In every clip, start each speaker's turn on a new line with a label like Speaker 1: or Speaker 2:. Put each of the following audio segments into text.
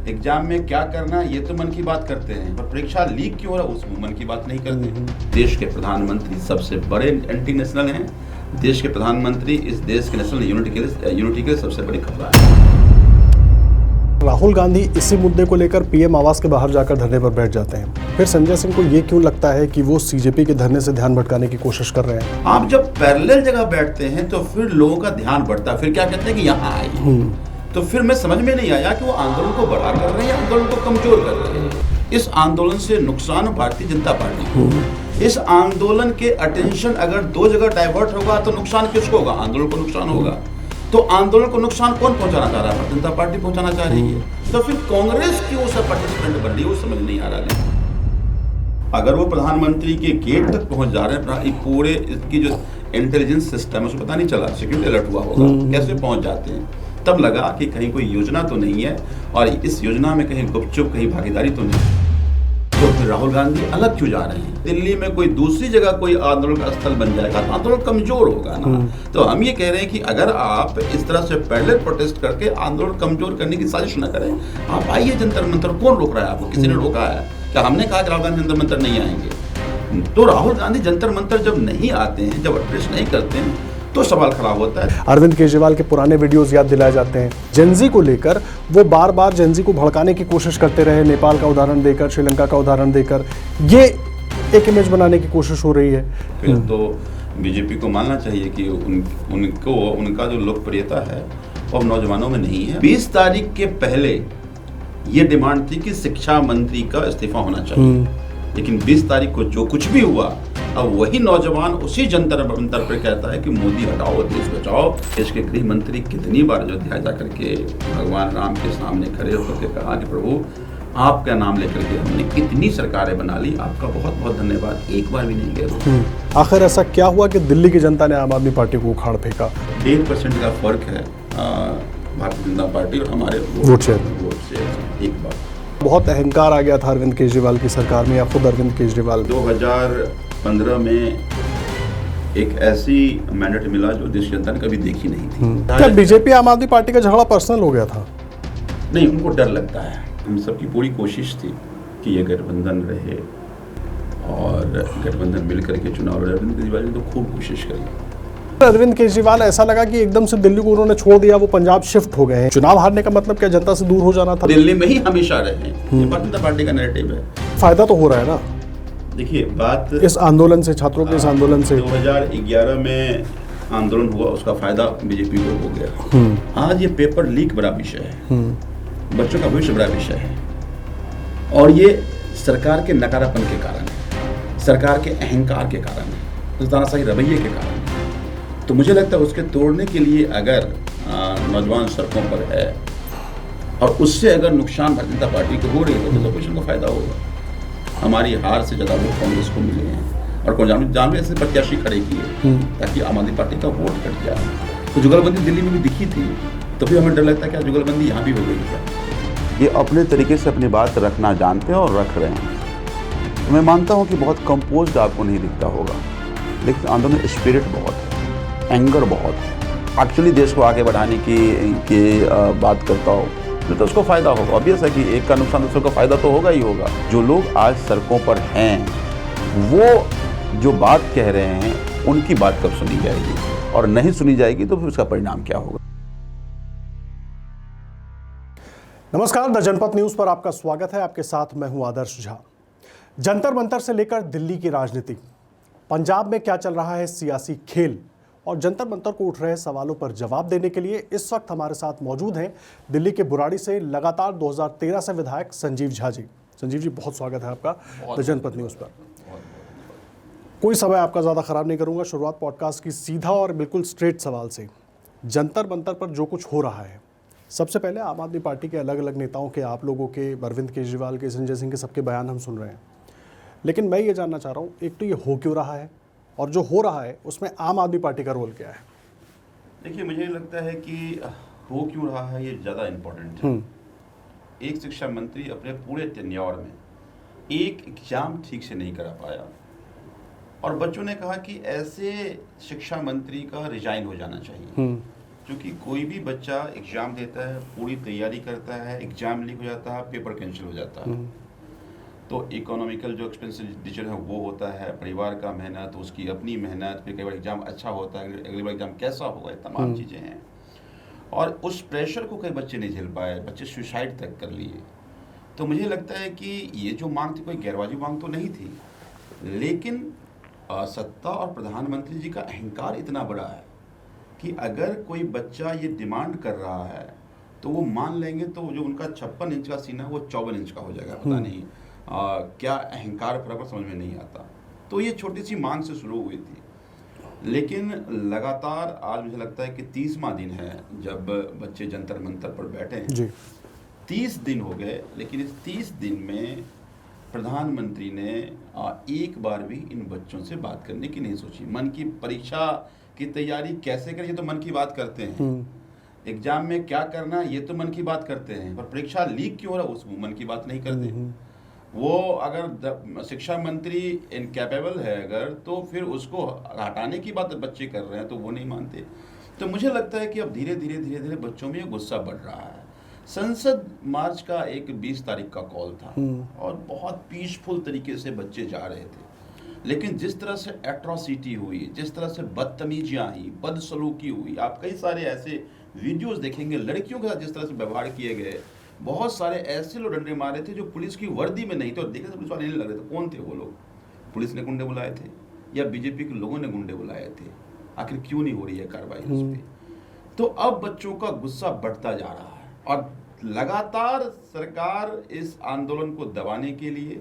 Speaker 1: Exam में क्या करना ये तो मन की बात करते हैं, पर परीक्षा लीक क्यों हो रहा है उसमें मन की बात नहीं करते। देश के प्रधानमंत्री सबसे बड़े एंटी नेशनल हैं। देश के प्रधानमंत्री इस देश के नेशनल यूनिटी के सबसे बड़ी खतरा है।
Speaker 2: राहुल गांधी इसी मुद्दे को लेकर पीएम आवास के बाहर जाकर धरने पर बैठ जाते हैं। फिर संजय सिंह को ये क्यों लगता है कि वो सीजेपी के धरने से ध्यान भटकाने की कोशिश कर रहे हैं?
Speaker 1: आप जब पैरेलल जगह बैठते हैं तो फिर लोगों का ध्यान बढ़ता है। फिर क्या कहते हैं कि यहाँ आइए, तो फिर मैं समझ में नहीं आया कि वो आंदोलन को बड़ा कर रहे हैं या आंदोलन को कमजोर कर रहे हैं। इस आंदोलन से नुकसान भारतीय जनता पार्टी को। इस आंदोलन के अटेंशन अगर दो जगह डाइवर्ट होगा तो नुकसान किसको होगा? आंदोलन को नुकसान होगा। तो आंदोलन को नुकसान कौन पहुंचाना चाह रहा है? भारतीय जनता पार्टी पहुंचाना चाह रही है। तो फिर कांग्रेस क्यों उसे पार्टिसिपेंट बन रही है वो समझ नहीं आ रहा है। अगर वो प्रधानमंत्री के गेट तक पहुंच जा रहे हैं, पूरे इसकी जो इंटेलिजेंस सिस्टम है उसको पता नहीं चला, सिक्योरिटी अलर्ट हुआ होगा, कैसे पहुंच जाते हैं। तब लगा कि कहीं कोई योजना तो नहीं है और इस योजना में कहीं गुपचुप कहीं भागीदारी तो नहीं। तो फिर राहुल गांधी अलग क्यों जा रहे हैं? दिल्ली में कोई दूसरी जगह कोई आंदोलन का स्थल बन जाएगा तो आंदोलन कमजोर होगा ना। तो हम ये कह रहे हैं कि अगर आप इस तरह से पैरेलल प्रोटेस्ट करके आंदोलन कमजोर करने की साजिश न करें, आप आइए जंतर मंतर। कौन रोक रहा है आपको? किसी ने रोका है क्या? हमने कहा कि राहुल गांधी जंतर मंतर नहीं आएंगे। तो राहुल गांधी जंतर मंतर जब नहीं आते हैं, जब एड्रेस नहीं करते हैं, तो सवाल खड़ा होता है।
Speaker 2: अरविंद केजरीवाल के पुराने वीडियोस याद दिलाए जाते हैं। जेनजी को लेकर वो बार बार जेनजी को भड़काने की कोशिश करते रहे, नेपाल का उदाहरण देकर, श्रीलंका का उदाहरण देकर। ये एक इमेज बनाने की कोशिश हो रही है।
Speaker 1: फिर तो बीजेपी को मानना चाहिए कि उनका जो लोकप्रियता है वो अब नौजवानों में नहीं है। 20 तारीख के पहले ये डिमांड थी कि शिक्षा मंत्री का इस्तीफा होना चाहिए, लेकिन 20 तारीख को जो कुछ भी हुआ, अब वही नौजवान उसी जंतर मंतर पर कहता है कि मोदी हटाओ, देश बचाओ। देश के गृह मंत्री कितनी बार अयोध्या जाकर के भगवान राम के सामने खड़े होकर के कहा कि प्रभु आपका नाम लेकर के हमने कितनी सरकारें बना ली, आपका बहुत बहुत धन्यवाद। एक बार भी नहीं गया।
Speaker 2: आखिर ऐसा क्या हुआ कि दिल्ली की जनता ने आम आदमी पार्टी को उखाड़ फेंका?
Speaker 1: 1% का फर्क है भारतीय जनता पार्टी और हमारे वोट से। एक बार
Speaker 2: बहुत अहंकार आ गया था अरविंद केजरीवाल की सरकार में, या खुद अरविंद केजरीवाल।
Speaker 1: 2015 में एक ऐसी मैंडेट मिला जो देश की जनता ने कभी देखी नहीं थी।
Speaker 2: क्या बीजेपी आम आदमी पार्टी का झगड़ा पर्सनल हो गया था?
Speaker 1: नहीं, उनको डर लगता है। हम सबकी पूरी कोशिश थी कि ये गठबंधन रहे और गठबंधन मिलकर के चुनाव लड़े। अरविंद केजरीवाल ने तो खूब कोशिश करी।
Speaker 2: अरविंद केजरीवाल ऐसा लगा कि एकदम से दिल्ली को उन्होंने छोड़ दिया, वो पंजाब शिफ्ट हो गए हैं। चुनाव हारने का मतलब क्या जनता से दूर हो जाना था?
Speaker 1: दिल्ली में ही हमेशा रहे, ये भारतीय जनता पार्टी का नैरेटिव है।
Speaker 2: फायदा तो हो रहा है ना?
Speaker 1: देखिए, बात
Speaker 2: इस आंदोलन से, छात्रों के इस आंदोलन से
Speaker 1: 2011 में आंदोलन हुआ, उसका फायदा बीजेपी को हो गया। आज ये पेपर लीक बड़ा विषय है, बच्चों का भविष्य बड़ा विषय है, और ये सरकार के नकारापन के कारण है, सरकार के अहंकार के कारण है, तानाशाही रवैये के कारण है। तो मुझे लगता है उसके तोड़ने के लिए अगर नौजवान सड़कों पर है और उससे अगर नुकसान भारतीय जनता पार्टी को हो रही है तो अपोजिशन को फायदा होगा। हमारी हार से ज़्यादा वोट कांग्रेस को मिले हैं और जानवे ऐसे प्रत्याशी खड़े किए ताकि आम आदमी पार्टी का वोट कट जाए। तो जुगलबंदी दिल्ली में भी दिखी थी, तो भी हमें डर लगता है कि जुगलबंदी यहाँ भी हो गई है।
Speaker 3: ये अपने तरीके से अपनी बात रखना जानते हैं और रख रहे हैं। तो मैं मानता हूँ कि बहुत कंपोज्ड आपको नहीं दिखता होगा, लेकिन आंदोलन में स्पिरिट बहुत है, एंगर बहुत है। एक्चुअली देश को आगे बढ़ाने की बात करता हो तो उसको फ़ायदा होगा। ऑब्वियस है कि एक का नुकसान दूसरे को फ़ायदा तो होगा ही होगा। जो लोग आज सड़कों पर हैं वो जो बात कह रहे हैं उनकी बात कब सुनी जाएगी, और नहीं सुनी जाएगी तो फिर उसका परिणाम क्या होगा।
Speaker 2: नमस्कार, द जनपथ न्यूज़ पर आपका स्वागत है। आपके साथ मैं हूं आदर्श झा। जंतर मंतर से लेकर दिल्ली की राजनीति, पंजाब में क्या चल रहा है सियासी खेल, और जंतर मंतर को उठ रहे सवालों पर जवाब देने के लिए इस वक्त हमारे साथ मौजूद हैं दिल्ली के बुराड़ी से लगातार 2013 से विधायक संजीव झा जी। संजीव जी, बहुत स्वागत है आपका द जनपथ न्यूज़ पर। कोई समय आपका ज़्यादा ख़राब नहीं करूंगा। शुरुआत पॉडकास्ट की सीधा और बिल्कुल स्ट्रेट सवाल से। जंतर मंतर पर जो कुछ हो रहा है, सबसे पहले आम आदमी पार्टी के अलग अलग नेताओं के, आप लोगों के, अरविंद केजरीवाल के, संजय सिंह के, सबके बयान हम सुन रहे हैं, लेकिन मैं ये जानना चाह रहा हूँ, एक तो ये हो क्यों रहा है, और जो हो रहा है उसमें आम आदमी पार्टी का रोल क्या है?
Speaker 1: देखिए, मुझे लगता है कि हो क्यों रहा है ये ज़्यादा इम्पोर्टेंट है। एक शिक्षा मंत्री अपने पूरे टेन्योर में एक एग्जाम ठीक से नहीं करा पाया, और बच्चों ने कहा कि ऐसे शिक्षा मंत्री का रिजाइन हो जाना चाहिए। क्योंकि कोई भी बच्चा एग्ज़ाम देता है, पूरी तैयारी करता है, एग्ज़ाम लीक हो जाता है, पेपर कैंसिल हो जाता है, तो इकोनॉमिकल जो एक्सपेंडिचर है वो होता है, परिवार का मेहनत, उसकी अपनी मेहनत, फिर कई बार एग्ज़ाम अच्छा होता है, अगली बार एग्ज़ाम कैसा होगा, ये तमाम चीज़ें हैं। और उस प्रेशर को कई बच्चे नहीं झेल पाए, बच्चे सुसाइड तक कर लिए। तो मुझे लगता है कि ये जो मांग थी कोई गैरवाजिब मांग तो नहीं थी, लेकिन सत्ता और प्रधानमंत्री जी का अहंकार इतना बड़ा है कि अगर कोई बच्चा ये डिमांड कर रहा है तो वो मान लेंगे, तो जो उनका 56 इंच का सीना वो 54 इंच का हो जाएगा। पता नहीं क्या अहंकार फर्क समझ में नहीं आता। तो ये छोटी सी मांग से शुरू हुई थी, लेकिन लगातार आज मुझे लगता है कि 30वां दिन है जब बच्चे जंतर मंतर पर बैठे हैं
Speaker 2: जी।
Speaker 1: 30 दिन हो गए, लेकिन इस 30 दिन में प्रधानमंत्री ने एक बार भी इन बच्चों से बात करने की नहीं सोची। मन की परीक्षा की तैयारी कैसे करें ये तो मन की बात करते हैं, एग्जाम में क्या करना ये तो मन की बात करते हैं, पर परीक्षा लीक क्यों हो रहा है उस मन की बात नहीं करते। वो अगर शिक्षा मंत्री इनकैपेबल है अगर, तो फिर उसको हटाने की बात बच्चे कर रहे हैं तो वो नहीं मानते। तो मुझे लगता है कि अब धीरे धीरे बच्चों में ये गुस्सा बढ़ रहा है। संसद मार्च का एक 20 तारीख का कॉल था और बहुत पीसफुल तरीके से बच्चे जा रहे थे, लेकिन जिस तरह से एट्रोसिटी हुई, जिस तरह से बदतमीजियाँ हुई, बदसलूकी हुई, आप कई सारे ऐसे वीडियोस देखेंगे लड़कियों के साथ जिस तरह से व्यवहार किए गए। बहुत सारे ऐसे लोग डंडे मारे थे जो पुलिस की वर्दी में नहीं थे और देखे थे पुलिस वाले नहीं लग रहे थे। कौन थे वो लोग? पुलिस ने गुंडे बुलाए थे या बीजेपी के लोगों ने गुंडे बुलाए थे? आखिर क्यों नहीं हो रही है कार्रवाई उस पर? तो अब बच्चों का गुस्सा बढ़ता जा रहा है और लगातार सरकार इस आंदोलन को दबाने के लिए,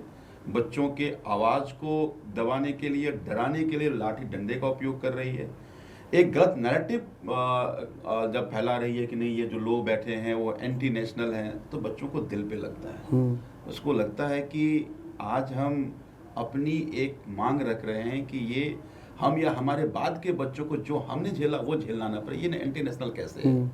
Speaker 1: बच्चों के आवाज़ को दबाने के लिए, डराने के लिए लाठी डंडे का उपयोग कर रही है। एक गलत नैरेटिव जब फैला रही है कि नहीं ये जो लोग बैठे हैं वो एंटी नेशनल हैं, तो बच्चों को दिल पे लगता है। उसको लगता है कि आज हम अपनी एक मांग रख रहे हैं कि ये हम या हमारे बाद के बच्चों को जो हमने झेला वो झेलना ना पड़े। ये एंटी नेशनल कैसे है?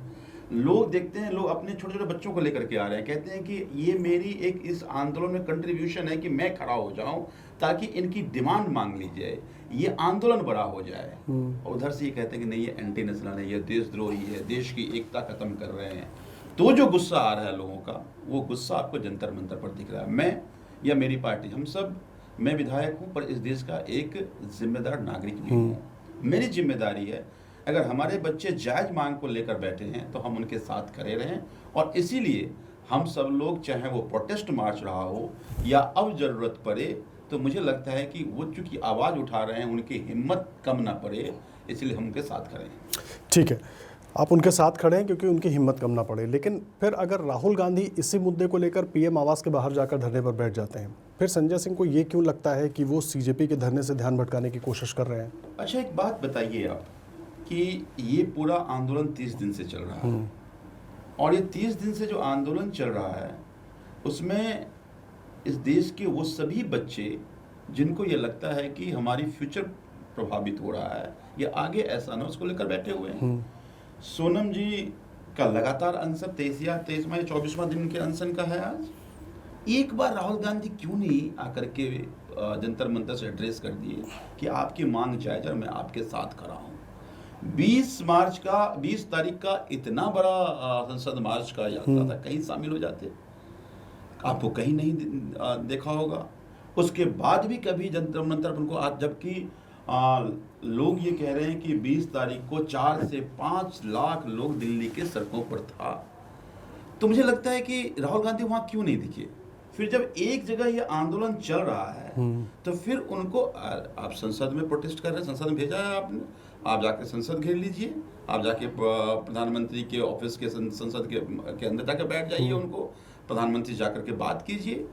Speaker 1: लोग देखते हैं, लोग अपने छोटे छोटे बच्चों को लेकर के आ रहे हैं, कहते हैं कि ये मेरी एक इस आंदोलन में कंट्रीब्यूशन है कि मैं खड़ा हो जाऊं ताकि इनकी डिमांड मांग ली जाए, ये आंदोलन बड़ा हो जाए। और उधर से ये कहते हैं कि नहीं ये एंटी नेशनल है, ये देशद्रोही है, देश की एकता खत्म कर रहे हैं। तो जो गुस्सा आ रहा है लोगों का, वो गुस्सा आपको जंतर मंतर पर दिख रहा है। मैं या मेरी पार्टी, हम सब, मैं विधायक हूँ पर इस देश का एक जिम्मेदार नागरिक भी हूँ। मेरी जिम्मेदारी है अगर हमारे बच्चे जायज मांग को लेकर बैठे हैं तो हम उनके साथ खड़े रहें। और इसीलिए हम सब लोग, चाहे वो प्रोटेस्ट मार्च रहा हो या अब ज़रूरत पड़े, तो मुझे लगता है कि वो चूँकि आवाज़ उठा रहे हैं उनकी हिम्मत कम ना पड़े, इसलिए हम उनके साथ खड़े हैं।
Speaker 2: ठीक है, आप उनके साथ खड़े हैं क्योंकि उनकी हिम्मत कम ना पड़े। लेकिन फिर अगर राहुल गांधी इसी मुद्दे को लेकर पीएम आवास के बाहर जाकर धरने पर बैठ जाते हैं, फिर संजय सिंह को ये क्यों लगता है कि वो सीजेपी के धरने से ध्यान भटकाने की कोशिश कर रहे हैं?
Speaker 1: अच्छा, एक बात बताइए आप कि ये पूरा आंदोलन 30 दिन से चल रहा है और ये 30 दिन से जो आंदोलन चल रहा है उसमें इस देश के वो सभी बच्चे जिनको ये लगता है कि हमारी फ्यूचर प्रभावित हो रहा है या आगे ऐसा ना, उसको लेकर बैठे हुए हैं। सोनम जी का लगातार अनशन 23वां या 24वां दिन के अनशन का है आज। एक बार राहुल गांधी क्यों नहीं आकर के जंतर मंतर से एड्रेस कर दिए कि आपकी मांग जायज और मैं आपके साथ खड़ा हूँ। 20 तारीख का इतना बड़ा संसद मार्च का यात्रा था, कहीं शामिल हो जाते? आपको कहीं नहीं देखा होगा। उसके बाद भी कभी जंतर मंतर उनको आज, जबकि लोग ये कह रहे हैं कि 20 तारीख को 4 से 5 लाख लोग दिल्ली के सड़कों पर था। तो मुझे लगता है कि राहुल गांधी वहाँ क्यों नहीं दिखे? फिर जब एक जगह ये आंदोलन चल रहा है तो फिर उनको, आप संसद में प्रोटेस्ट कर रहे हैं, संसद में भेजा है आपने, आप जाके संसद घेर लीजिए, आप जाके प्रधानमंत्री के ऑफिस के संसद के अंदर जाकर बैठ जाइए, उनको प्रधानमंत्री जाकर के बात कीजिए।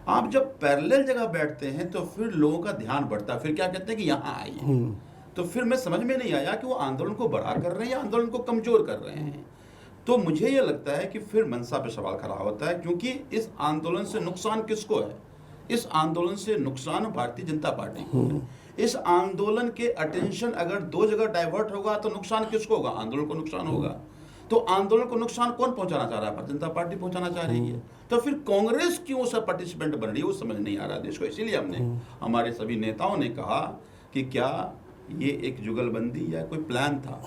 Speaker 1: आप जब पैरेलल जगह बैठते हैं तो फिर लोगों का ध्यान बढ़ता है, फिर क्या कहते हैं कि यहाँ आइए। तो फिर मैं समझ में नहीं आया कि वो आंदोलन को बड़ा कर रहे हैं या आंदोलन को कमजोर कर रहे हैं। तो मुझे ये लगता है कि फिर मनसा पे सवाल खड़ा होता है, क्योंकि इस आंदोलन से नुकसान किसको है? इस आंदोलन से नुकसान भारतीय जनता पार्टी को है। इस आंदोलन के अटेंशन अगर 2 जगह डाइवर्ट होगा तो नुकसान किसको होगा? आंदोलन को नुकसान होगा। तो आंदोलन को नुकसान कौन पहुंचाना चाह रहा है? भारतीय जनता पार्टी पहुंचाना चाह रही है। तो फिर कांग्रेस क्यों उसका पार्टिसिपेंट बन रही है, वो समझ नहीं आ रहा देश को। इसीलिए हमने, हमारे सभी नेताओं ने कहा कि क्या ये एक जुगलबंदी या कोई प्लान था?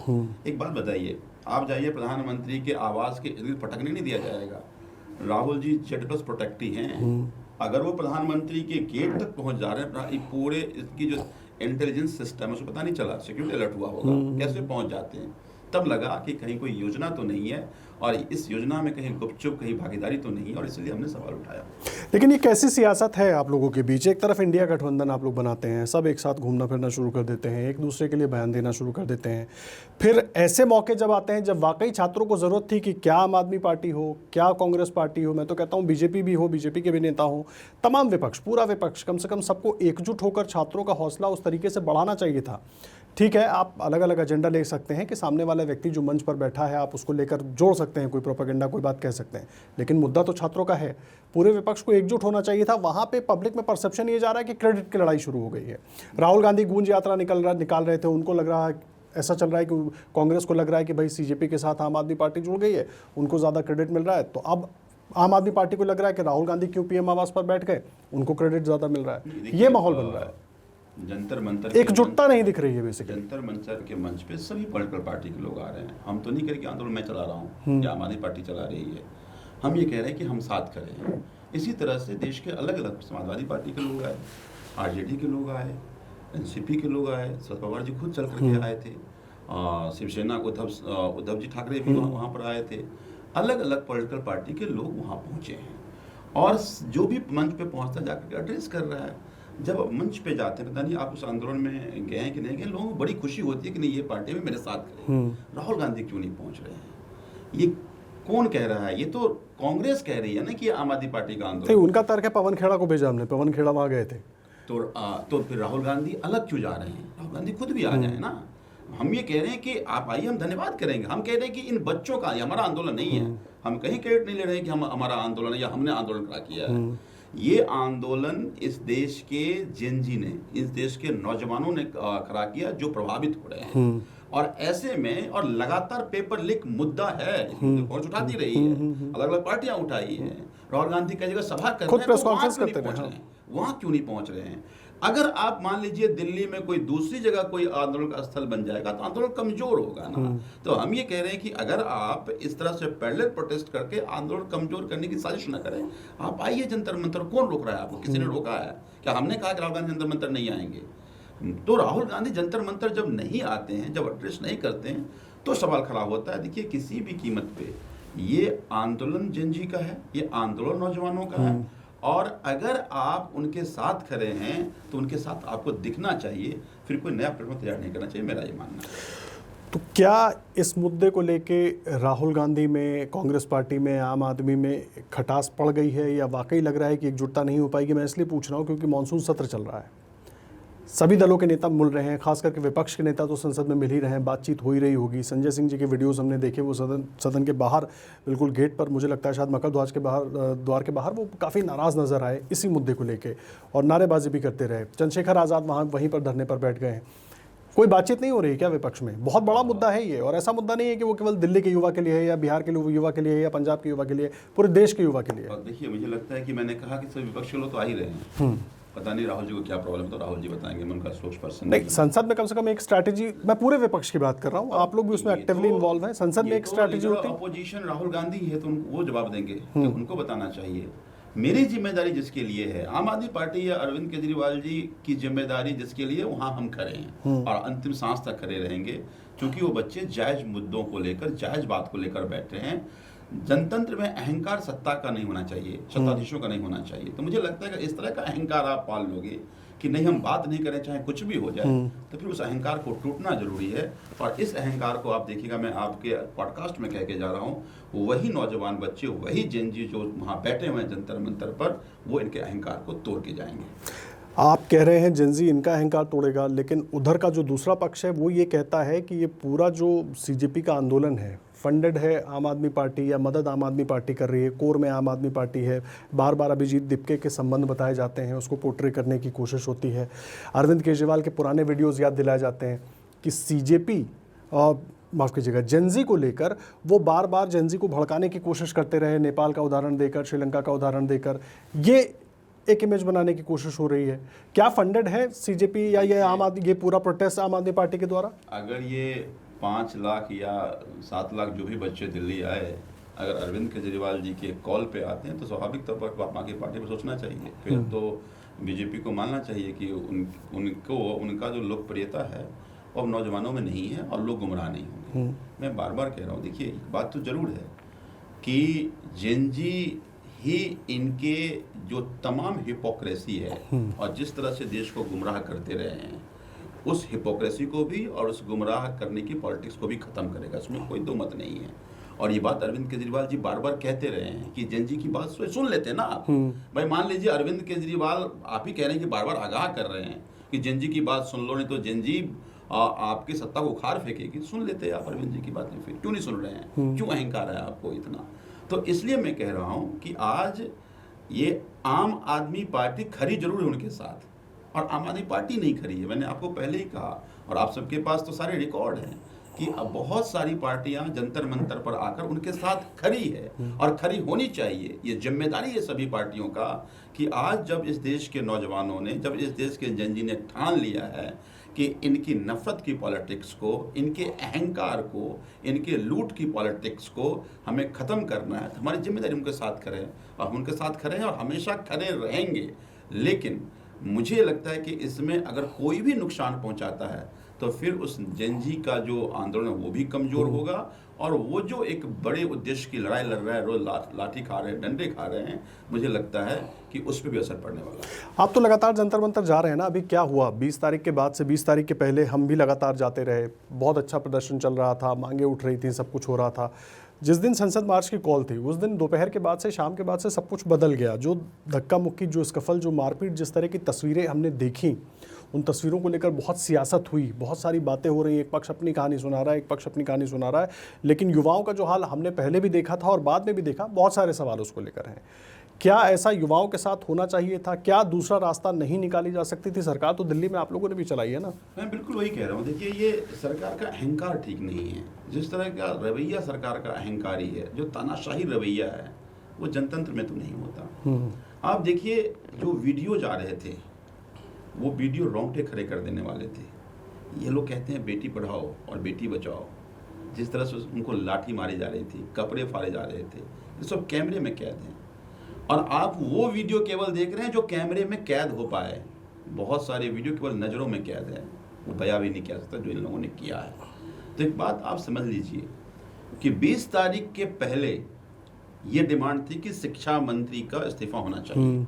Speaker 1: एक बात बताइए, आप जाइए प्रधानमंत्री के आवास के इर्द फटकने नहीं दिया जाएगा। राहुल जी Z+ प्रोटेक्टी हैं। अगर वो प्रधानमंत्री के गेट तक पहुंच जा रहे हैं, ये पूरे इसकी जो इंटेलिजेंस सिस्टम है उसको पता नहीं चला, सिक्योरिटी अलर्ट हुआ होगा, कैसे पहुंच जाते हैं। तब लगा कि कहीं कोई योजना तो नहीं है और इस योजना में कहीं गुपचुप कहीं भागीदारी तो नहीं है, और इसलिए हमने सवाल उठाया।
Speaker 2: लेकिन ये कैसी सियासत है आप लोगों के बीच? एक तरफ इंडिया गठबंधन आप लोग बनाते हैं, सब एक साथ घूमना फिरना शुरू कर देते हैं, एक दूसरे के लिए बयान देना शुरू कर देते हैं। फिर ऐसे मौके जब आते हैं जब वाकई छात्रों को ज़रूरत थी कि क्या आम आदमी पार्टी हो, क्या कांग्रेस पार्टी हो, मैं तो कहता हूँ बीजेपी भी हो, बीजेपी के भी नेता हो, तमाम विपक्ष, पूरा विपक्ष, कम से कम सबको एकजुट होकर छात्रों का हौसला उस तरीके से बढ़ाना चाहिए था। ठीक है, आप अलग अलग एजेंडा ले सकते हैं कि सामने वाला व्यक्ति जो मंच पर बैठा है आप उसको लेकर जोड़ सकते हैं, कोई प्रोपेगेंडा कोई बात कह सकते हैं, लेकिन मुद्दा तो छात्रों का है। पूरे विपक्ष को एकजुट होना चाहिए था। वहाँ पे पब्लिक में परसेप्शन ये जा रहा है कि क्रेडिट की लड़ाई शुरू हो गई है। राहुल गांधी गूंज यात्रा निकाल रहे थे, उनको लग रहा है, ऐसा चल रहा है कि कांग्रेस को लग रहा है कि भाई सीजेपी के साथ आम आदमी पार्टी जुड़ गई है, उनको ज़्यादा क्रेडिट मिल रहा है। तो अब आम आदमी पार्टी को लग रहा है कि राहुल गांधी क्यों पीएम आवास पर बैठ गए, उनको क्रेडिट ज़्यादा मिल रहा है। ये माहौल बन रहा है,
Speaker 1: जंतर मंतर
Speaker 2: एकजुटता नहीं दिख रही है बेसिकली।
Speaker 1: जंतर मंतर के मंच पे सभी पॉलिटिकल पार्टी के लोग आ रहे हैं। हम तो नहीं कह रहे कि आंदोलन मैं चला रहा हूँ या आम आदमी पार्टी चला रही है, हम ये कह रहे हैं कि हम साथ खड़े हैं। इसी तरह से देश के अलग अलग, समाजवादी पार्टी के लोग आए, RJD के लोग आए, NCP के लोग आए, शरद पवार जी खुद चल करके आए थे, शिवसेना उद्धव जी ठाकरे भी वहाँ पर आए थे। अलग अलग पॉलिटिकल पार्टी के लोग वहाँ पहुँचे हैं और जो भी मंच पे पहुँचता जाकर एड्रेस कर रहा है। जब मंच पे जाते हैं, पता नहीं आप उस आंदोलन में गए हैं कि नहीं गए, लोगों को बड़ी खुशी होती है कि नहीं ये पार्टी में मेरे साथ खड़े। राहुल गांधी क्यों नहीं पहुंच रहे हैं? ये कौन कह रहा है? ये तो कांग्रेस कह रही है ना कि आम आदमी पार्टी का आंदोलन।
Speaker 2: उनका तर्क है पवन खेड़ा को भेजा हमने, पवन खेड़ा वहाँ गए थे।
Speaker 1: तो फिर राहुल गांधी अलग क्यों जा रहे हैं? राहुल गांधी खुद भी आ जाए ना। हम ये कह रहे हैं कि आप आइए, हम धन्यवाद करेंगे। हम कह रहे हैं कि इन बच्चों का, ये हमारा आंदोलन नहीं है, हम कहीं क्रेडिट नहीं ले रहे हैं कि हमारा आंदोलन है या हमने आंदोलन खड़ा किया है। ये आंदोलन इस देश के जेनजी ने, इस देश के नौजवानों ने खड़ा किया जो प्रभावित हो रहे हैं। और ऐसे में और लगातार पेपर लीक मुद्दा है, कौन उठाती रही है, अलग अलग पार्टियां उठाई है। राहुल गांधी कई जगह सभा कर रहे हैं, तो वहां क्यों नहीं पहुंच रहे हैं? वहां क्यों नहीं पहुंच रहे हैं? अगर आप मान लीजिए दिल्ली में कोई दूसरी जगह कोई आंदोलन का स्थल बन जाएगा तो आंदोलन कमजोर होगा ना। तो हम ये कह रहे हैं कि अगर आप इस तरह से पैरेलल प्रोटेस्ट करके आंदोलन कमजोर करने की साजिश न करें, आप आइए जंतर मंतर। कौन रोक रहा है आपको? किसी ने रोका है क्या? हमने कहा कि राहुल गांधी जंतर मंतर नहीं आएंगे। तो राहुल गांधी जंतर मंतर जब नहीं आते हैं, जब एड्रेस नहीं करते हैं, तो सवाल खड़ा होता है। देखिए, किसी भी कीमत पे ये आंदोलन जेनजी का है, ये आंदोलन नौजवानों का है, और अगर आप उनके साथ खड़े हैं तो उनके साथ आपको दिखना चाहिए, फिर कोई नया प्लेटफॉर्म तैयार नहीं करना चाहिए, मेरा ये मानना है।
Speaker 2: तो क्या इस मुद्दे को लेके राहुल गांधी में, कांग्रेस पार्टी में, आम आदमी में खटास पड़ गई है या वाकई लग रहा है कि एकजुटता नहीं हो पाएगी? मैं इसलिए पूछ रहा हूँ क्योंकि मानसून सत्र चल रहा है, सभी दलों के नेता मिल रहे हैं, खास करके विपक्ष के नेता तो संसद में मिल ही रहे हैं, बातचीत हो ही रही होगी। संजय सिंह जी के वीडियोस हमने देखे, वो सदन के बाहर बिल्कुल गेट पर, मुझे लगता है शायद मकर द्वार के बाहर वो काफ़ी नाराज़ नज़र आए इसी मुद्दे को लेके और नारेबाजी भी करते रहे। चंद्रशेखर आज़ाद वहीं पर धरने पर बैठ गए हैं। कोई बातचीत नहीं हो रही है क्या विपक्ष में? बहुत बड़ा मुद्दा है ये, और ऐसा मुद्दा नहीं है कि वो केवल दिल्ली के युवा के लिए है या बिहार के युवा के लिए है या पंजाब के युवा के लिए, पूरे देश के युवा के लिए।
Speaker 1: और देखिए, मुझे लगता है कि मैंने कहा कि सभी विपक्ष के लोग तो आ ही रहे हैं। पता नहीं राहुल जी को क्या प्रॉब्लम है, तो राहुल जी बताएंगे, मैं उनका स्पोक्स पर्सन
Speaker 2: नहीं। संसद में कम से कम एक स्ट्रैटेजी, मैं पूरे विपक्ष की बात कर रहा हूँ, आप लोग भी उसमें एक्टिवली इन्वॉल्व हैं। संसद में एक स्ट्रैटेजी होती है।
Speaker 1: अपोजिशन राहुल गांधी है तो वो जवाब देंगे कि उनको बताना चाहिए। मेरी जिम्मेदारी जिसके लिए है, आम आदमी पार्टी या अरविंद केजरीवाल जी की जिम्मेदारी जिसके लिए, वहाँ हम खड़े हैं और अंतिम सांस तक खड़े रहेंगे, क्योंकि वो बच्चे जायज मुद्दों को लेकर, जायज बात को लेकर बैठे हैं। जनतंत्र में अहंकार सत्ता का नहीं होना चाहिए, सत्ताधीशों का नहीं होना चाहिए। तो मुझे लगता है कि इस तरह का अहंकार आप पाल लोगे कि नहीं, हम बात नहीं करें चाहे कुछ भी हो जाए, तो फिर उस अहंकार को टूटना जरूरी है। और इस अहंकार को आप देखिएगा, मैं आपके पॉडकास्ट में कह के जा रहा हूँ, वही नौजवान बच्चे, वही जेनजी जो वहाँ बैठे हुए हैं जंतर मंतर पर, वो इनके अहंकार को तोड़ के जाएंगे।
Speaker 2: आप कह रहे हैं जेनजी इनका अहंकार तोड़ेगा, लेकिन उधर का जो दूसरा पक्ष है वो ये कहता है कि ये पूरा जो सीजेपी का आंदोलन है फंडेड है आम आदमी पार्टी या मदद आम आदमी पार्टी कर रही है, कोर में आम आदमी पार्टी है। बार बार अभिजीत दिपके के संबंध बताए जाते हैं, उसको पोर्ट्रे करने की कोशिश होती है। अरविंद केजरीवाल के पुराने वीडियोज़ याद दिलाए जाते हैं कि सीजेपी माफ़ कीजिएगा जेनजी को लेकर वो बार बार जेनजी को भड़काने की कोशिश करते रहे, नेपाल का उदाहरण देकर, श्रीलंका का उदाहरण देकर। ये एक इमेज बनाने की कोशिश हो रही है। क्या फंडेड है सीजेपी या ये आम आदमी, ये पूरा प्रोटेस्ट आम आदमी पार्टी के द्वारा?
Speaker 1: अगर ये 5 लाख या 7 लाख जो भी बच्चे दिल्ली आए, अगर अरविंद केजरीवाल जी के कॉल पे आते हैं तो स्वाभाविक तौर पर बाकी पार्टी पर सोचना चाहिए। फिर तो बीजेपी को मानना चाहिए कि उनका जो लोकप्रियता है वो अब नौजवानों में नहीं है और लोग गुमराह नहीं होंगे। मैं बार बार कह रहा हूँ, देखिए एक बात तो जरूर है कि जेन जी ही इनके जो तमाम हिपोक्रेसी है और जिस तरह से देश को गुमराह करते रहे हैं, उस हिपोक्रेसी को भी और उस गुमराह करने की पॉलिटिक्स को भी खत्म करेगा, इसमें कोई दो मत नहीं है। और ये बात अरविंद केजरीवाल जी बार बार कहते रहे हैं कि जेन जी की बात सुन लेते ना आप। भाई मान लीजिए अरविंद केजरीवाल आप ही कह रहे हैं कि बार बार आगाह कर रहे हैं कि जेन जी की बात सुन लो, नहीं तो जेन जी आपकी सत्ता को उखाड़ फेंकेगी। सुन लेते आप अरविंद जी की बातें, फिर क्यों नहीं सुन रहे हैं? क्यों अहंकार है आपको इतना? तो इसलिए मैं कह रहा हूँ कि आज ये आम आदमी पार्टी खरी जरूर है उनके साथ, और आम आदमी पार्टी नहीं खरी है। मैंने आपको पहले ही कहा, और आप सबके पास तो सारे रिकॉर्ड हैं कि अब बहुत सारी पार्टियां जंतर मंतर पर आकर उनके साथ खड़ी है, और खड़ी होनी चाहिए। ये जिम्मेदारी है सभी पार्टियों का कि आज जब इस देश के नौजवानों ने, जब इस देश के जेन जी ने ठान लिया है कि इनकी नफरत की पॉलिटिक्स को, इनके अहंकार को, इनके लूट की पॉलिटिक्स को हमें ख़त्म करना है, तो हमारी जिम्मेदारी उनके साथ खड़े हैं, और हम उनके साथ खड़े हैं और हमेशा खड़े रहेंगे। लेकिन मुझे लगता है कि इसमें अगर कोई भी नुकसान पहुंचाता है तो फिर उस जेन जी का जो आंदोलन है वो भी कमज़ोर होगा, और वो जो एक बड़े उद्देश्य की लड़ाई लड़ रहा है, रोज लाठी खा रहे हैं, डंडे खा रहे हैं, मुझे लगता है कि उस पर भी असर पड़ने वाला है।
Speaker 2: आप तो लगातार जंतर मंतर जा रहे हैं ना, अभी क्या हुआ 20 तारीख के बाद से? 20 तारीख के पहले हम भी लगातार जाते रहे, बहुत अच्छा प्रदर्शन चल रहा था, मांगे उठ रही थी, सब कुछ हो रहा था। जिस दिन संसद मार्च की कॉल थी उस दिन दोपहर के बाद से, शाम के बाद से सब कुछ बदल गया। जो धक्का मुक्की, जो स्कफल, जो मारपीट, जिस तरह की तस्वीरें हमने देखी, उन तस्वीरों को लेकर बहुत सियासत हुई, बहुत सारी बातें हो रही हैं। एक पक्ष अपनी कहानी सुना रहा है, एक पक्ष अपनी कहानी सुना रहा है, लेकिन युवाओं का जो हाल हमने पहले भी देखा था और बाद में भी देखा, बहुत सारे सवाल उसको लेकर हैं। क्या ऐसा युवाओं के साथ होना चाहिए था? क्या दूसरा रास्ता नहीं निकाली जा सकती थी? सरकार तो दिल्ली में आप लोगों ने भी चलाई है ना।
Speaker 1: मैं बिल्कुल वही कह रहा हूँ। देखिए, ये सरकार का अहंकार ठीक नहीं है। जिस तरह का रवैया सरकार का अहंकारी है, जो तानाशाही रवैया है, वो जनतंत्र में तो नहीं होता। आप देखिए, जो वीडियो जा रहे थे वो वीडियो रोंगटे खड़े कर देने वाले थे। ये लोग कहते हैं बेटी पढ़ाओ और बेटी बचाओ, जिस तरह से उनको लाठी मारी जा रही थी, कपड़े फाड़े जा रहे थे, ये सब कैमरे में कैद हैं। और आप वो वीडियो केवल देख रहे हैं जो कैमरे में कैद हो पाए। बहुत सारे वीडियो केवल नज़रों में कैद है, वो बयां भी नहीं किया सकता जो इन लोगों ने किया है। तो एक बात आप समझ लीजिए कि 20 तारीख के पहले ये डिमांड थी कि शिक्षा मंत्री का इस्तीफा होना चाहिए,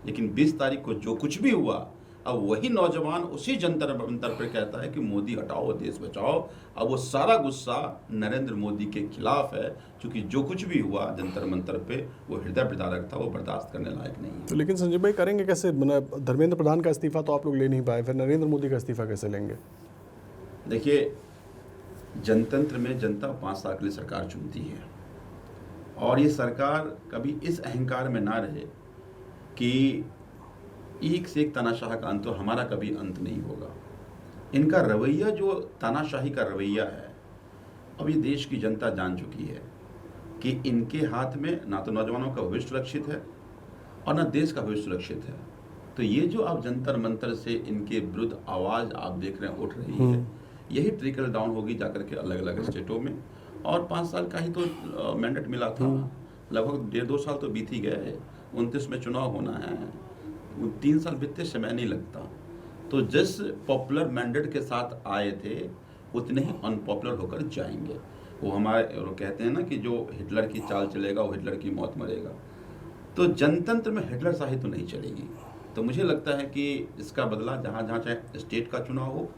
Speaker 1: लेकिन 20 तारीख को जो कुछ भी हुआ, अब वही नौजवान उसी जंतर मंतर पर कहता है कि मोदी हटाओ, देश बचाओ। अब वो सारा गुस्सा नरेंद्र मोदी के खिलाफ है, क्योंकि जो कुछ भी हुआ जंतर मंतर पे वो हृदय विदारक था, वो बर्दाश्त करने लायक नहीं है।
Speaker 2: तो लेकिन संजय भाई करेंगे कैसे? धर्मेंद्र प्रधान का इस्तीफा तो आप लोग ले नहीं पाए, फिर नरेंद्र मोदी का इस्तीफा कैसे लेंगे?
Speaker 1: देखिए, जनतंत्र में जनता 5 साल के लिए सरकार चुनती है, और ये सरकार कभी इस अहंकार में ना रहे कि एक से एक तानाशाह का अंत, तो हमारा कभी अंत नहीं होगा। इनका रवैया जो तानाशाही का रवैया है, अब ये देश की जनता जान चुकी है कि इनके हाथ में ना तो नौजवानों का भविष्य सुरक्षित है और ना देश का भविष्य सुरक्षित है। तो ये जो अब जंतर मंतर से इनके विरुद्ध आवाज़ आप देख रहे हैं उठ रही है, यही ट्रिकल डाउन होगी जाकर के अलग अलग स्टेटों में। और 5 साल का ही तो मैंडेट मिला था, लगभग 1.5-2 साल तो बीत ही गए। 29 में चुनाव होना है, 3 साल बीतते समय नहीं लगता। तो जिस पॉपुलर मैंडेट के साथ आए थे उतने ही अनपॉपुलर होकर जाएंगे। वो हमारे वो कहते हैं ना कि जो हिटलर की चाल चलेगा वो हिटलर की मौत मरेगा। तो जनतंत्र में हिटलर शाही तो नहीं चलेगी। तो मुझे लगता है कि इसका बदला जहाँ जहाँ चाहे स्टेट का चुनाव हो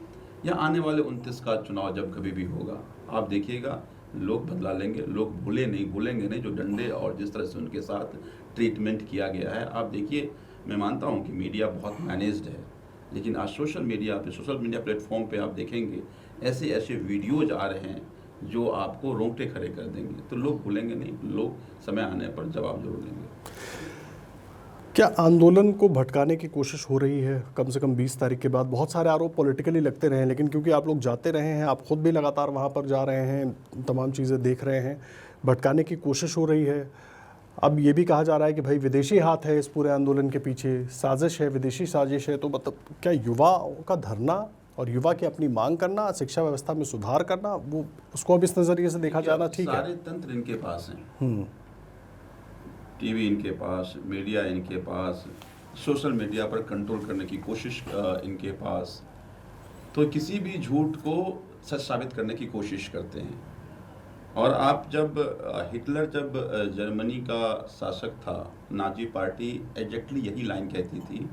Speaker 1: या आने वाले 29 का चुनाव जब कभी भी होगा, आप देखिएगा लोग बदला लेंगे। लोग भूलेंगे नहीं जो डंडे और जिस तरह से उनके साथ ट्रीटमेंट किया गया है। आप देखिए, मैं मानता हूं कि मीडिया बहुत मैनेज्ड है, लेकिन आज सोशल मीडिया प्लेटफॉर्म पे आप देखेंगे ऐसे ऐसे वीडियोज आ रहे हैं जो आपको रोंगटे खड़े कर देंगे। तो लोग भूलेंगे नहीं, लोग समय आने पर जवाब जरूर लेंगे।
Speaker 2: क्या आंदोलन को भटकाने की कोशिश हो रही है? कम से कम 20 तारीख के बाद बहुत सारे आरोप पॉलिटिकली लगते रहे, लेकिन क्योंकि आप लोग जाते रहे हैं, आप खुद भी लगातार वहाँ पर जा रहे हैं, तमाम चीज़ें देख रहे हैं, भटकाने की कोशिश हो रही है। अब ये भी कहा जा रहा है कि भाई विदेशी हाथ है इस पूरे आंदोलन के पीछे, साजिश है, विदेशी साजिश है। तो मतलब क्या युवाओं का धरना और युवा की अपनी मांग करना, शिक्षा व्यवस्था में सुधार करना, वो उसको अब इस नज़रिए से देखा जाना ठीक है।
Speaker 1: सारे तंत्र इनके पास हैं, टीवी इनके पास, मीडिया इनके पास, सोशल मीडिया पर कंट्रोल करने की कोशिश इनके पास, तो किसी भी झूठ को सच साबित करने की कोशिश करते हैं। और आप जब हिटलर जब जर्मनी का शासक था, नाजी पार्टी एग्जैक्टली यही लाइन कहती थी,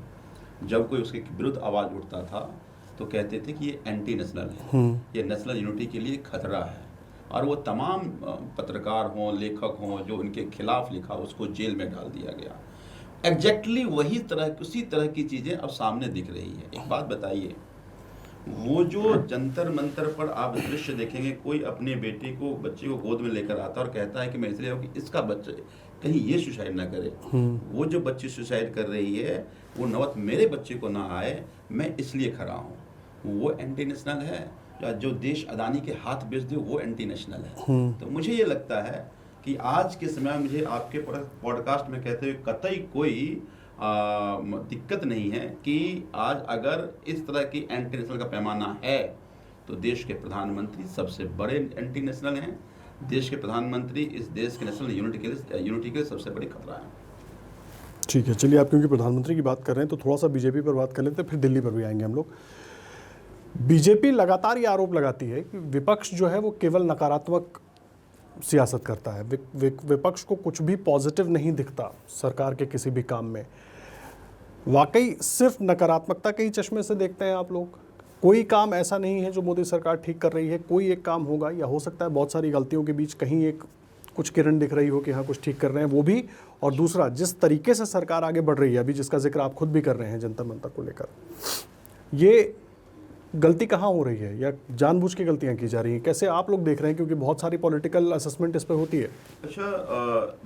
Speaker 1: जब कोई उसके विरुद्ध आवाज़ उठता था तो कहते थे कि ये एंटी नेशनल है, ये नेशनल यूनिटी के लिए खतरा है। और वो तमाम पत्रकार हों, लेखक हों, जो उनके खिलाफ लिखा उसको जेल में डाल दिया गया। एग्जैक्टली उसी तरह की चीज़ें अब सामने दिख रही है। एक बात बताइए, वो जो जंतर मंतर पर आप दृश्य देखेंगे, कोई अपने बच्चे को गोद में लेकर आता है और कहता है कि मैं इसलिए हूँ कि इसका बच्चा कहीं ये सुसाइड ना करे। वो जो बच्ची सुसाइड कर रही है वो नौबत मेरे बच्चे को ना आए, मैं इसलिए खड़ा हूँ। वो एंटी नेशनल है। जो देश अदानी के हाथ बेच दे वो एंटी नेशनल है। तो मुझे ये लगता है कि आज के समय में मुझे आपके पॉडकास्ट में कहते हुए कतई कोई दिक्कत नहीं है कि आज अगर इस तरह की एंटी नेशनल का पैमाना है तो देश के प्रधानमंत्री सबसे बड़े एंटी नेशनल हैं। देश के प्रधानमंत्री इस देश के नेशनल यूनिटी के लिए सबसे बड़ी खतरा है।
Speaker 2: ठीक है, चलिए, आप क्योंकि प्रधानमंत्री की बात कर रहे हैं तो थोड़ा सा बीजेपी पर बात कर लेते हैं, फिर दिल्ली पर भी आएंगे हम लोग। बीजेपी लगातार ये आरोप लगाती है कि विपक्ष जो है वो केवल नकारात्मक सियासत करता है, विपक्ष को कुछ भी पॉजिटिव नहीं दिखता सरकार के किसी भी काम में। वाकई सिर्फ नकारात्मकता के ही चश्मे से देखते हैं आप लोग? कोई काम ऐसा नहीं है जो मोदी सरकार ठीक कर रही है? कोई एक काम होगा, या हो सकता है बहुत सारी गलतियों के बीच कहीं एक कुछ किरण दिख रही हो कि हाँ कुछ ठीक कर रहे हैं, वो भी। और दूसरा, जिस तरीके से सरकार आगे बढ़ रही है अभी, जिसका जिक्र आप खुद भी कर रहे हैं जंतर मंतर को लेकर, ये गलती कहाँ हो रही है या जानबूझ के गलतियाँ की जा रही हैं? कैसे आप लोग देख रहे हैं, क्योंकि बहुत सारी पॉलिटिकल असेसमेंट इस पर होती है।
Speaker 1: अच्छा,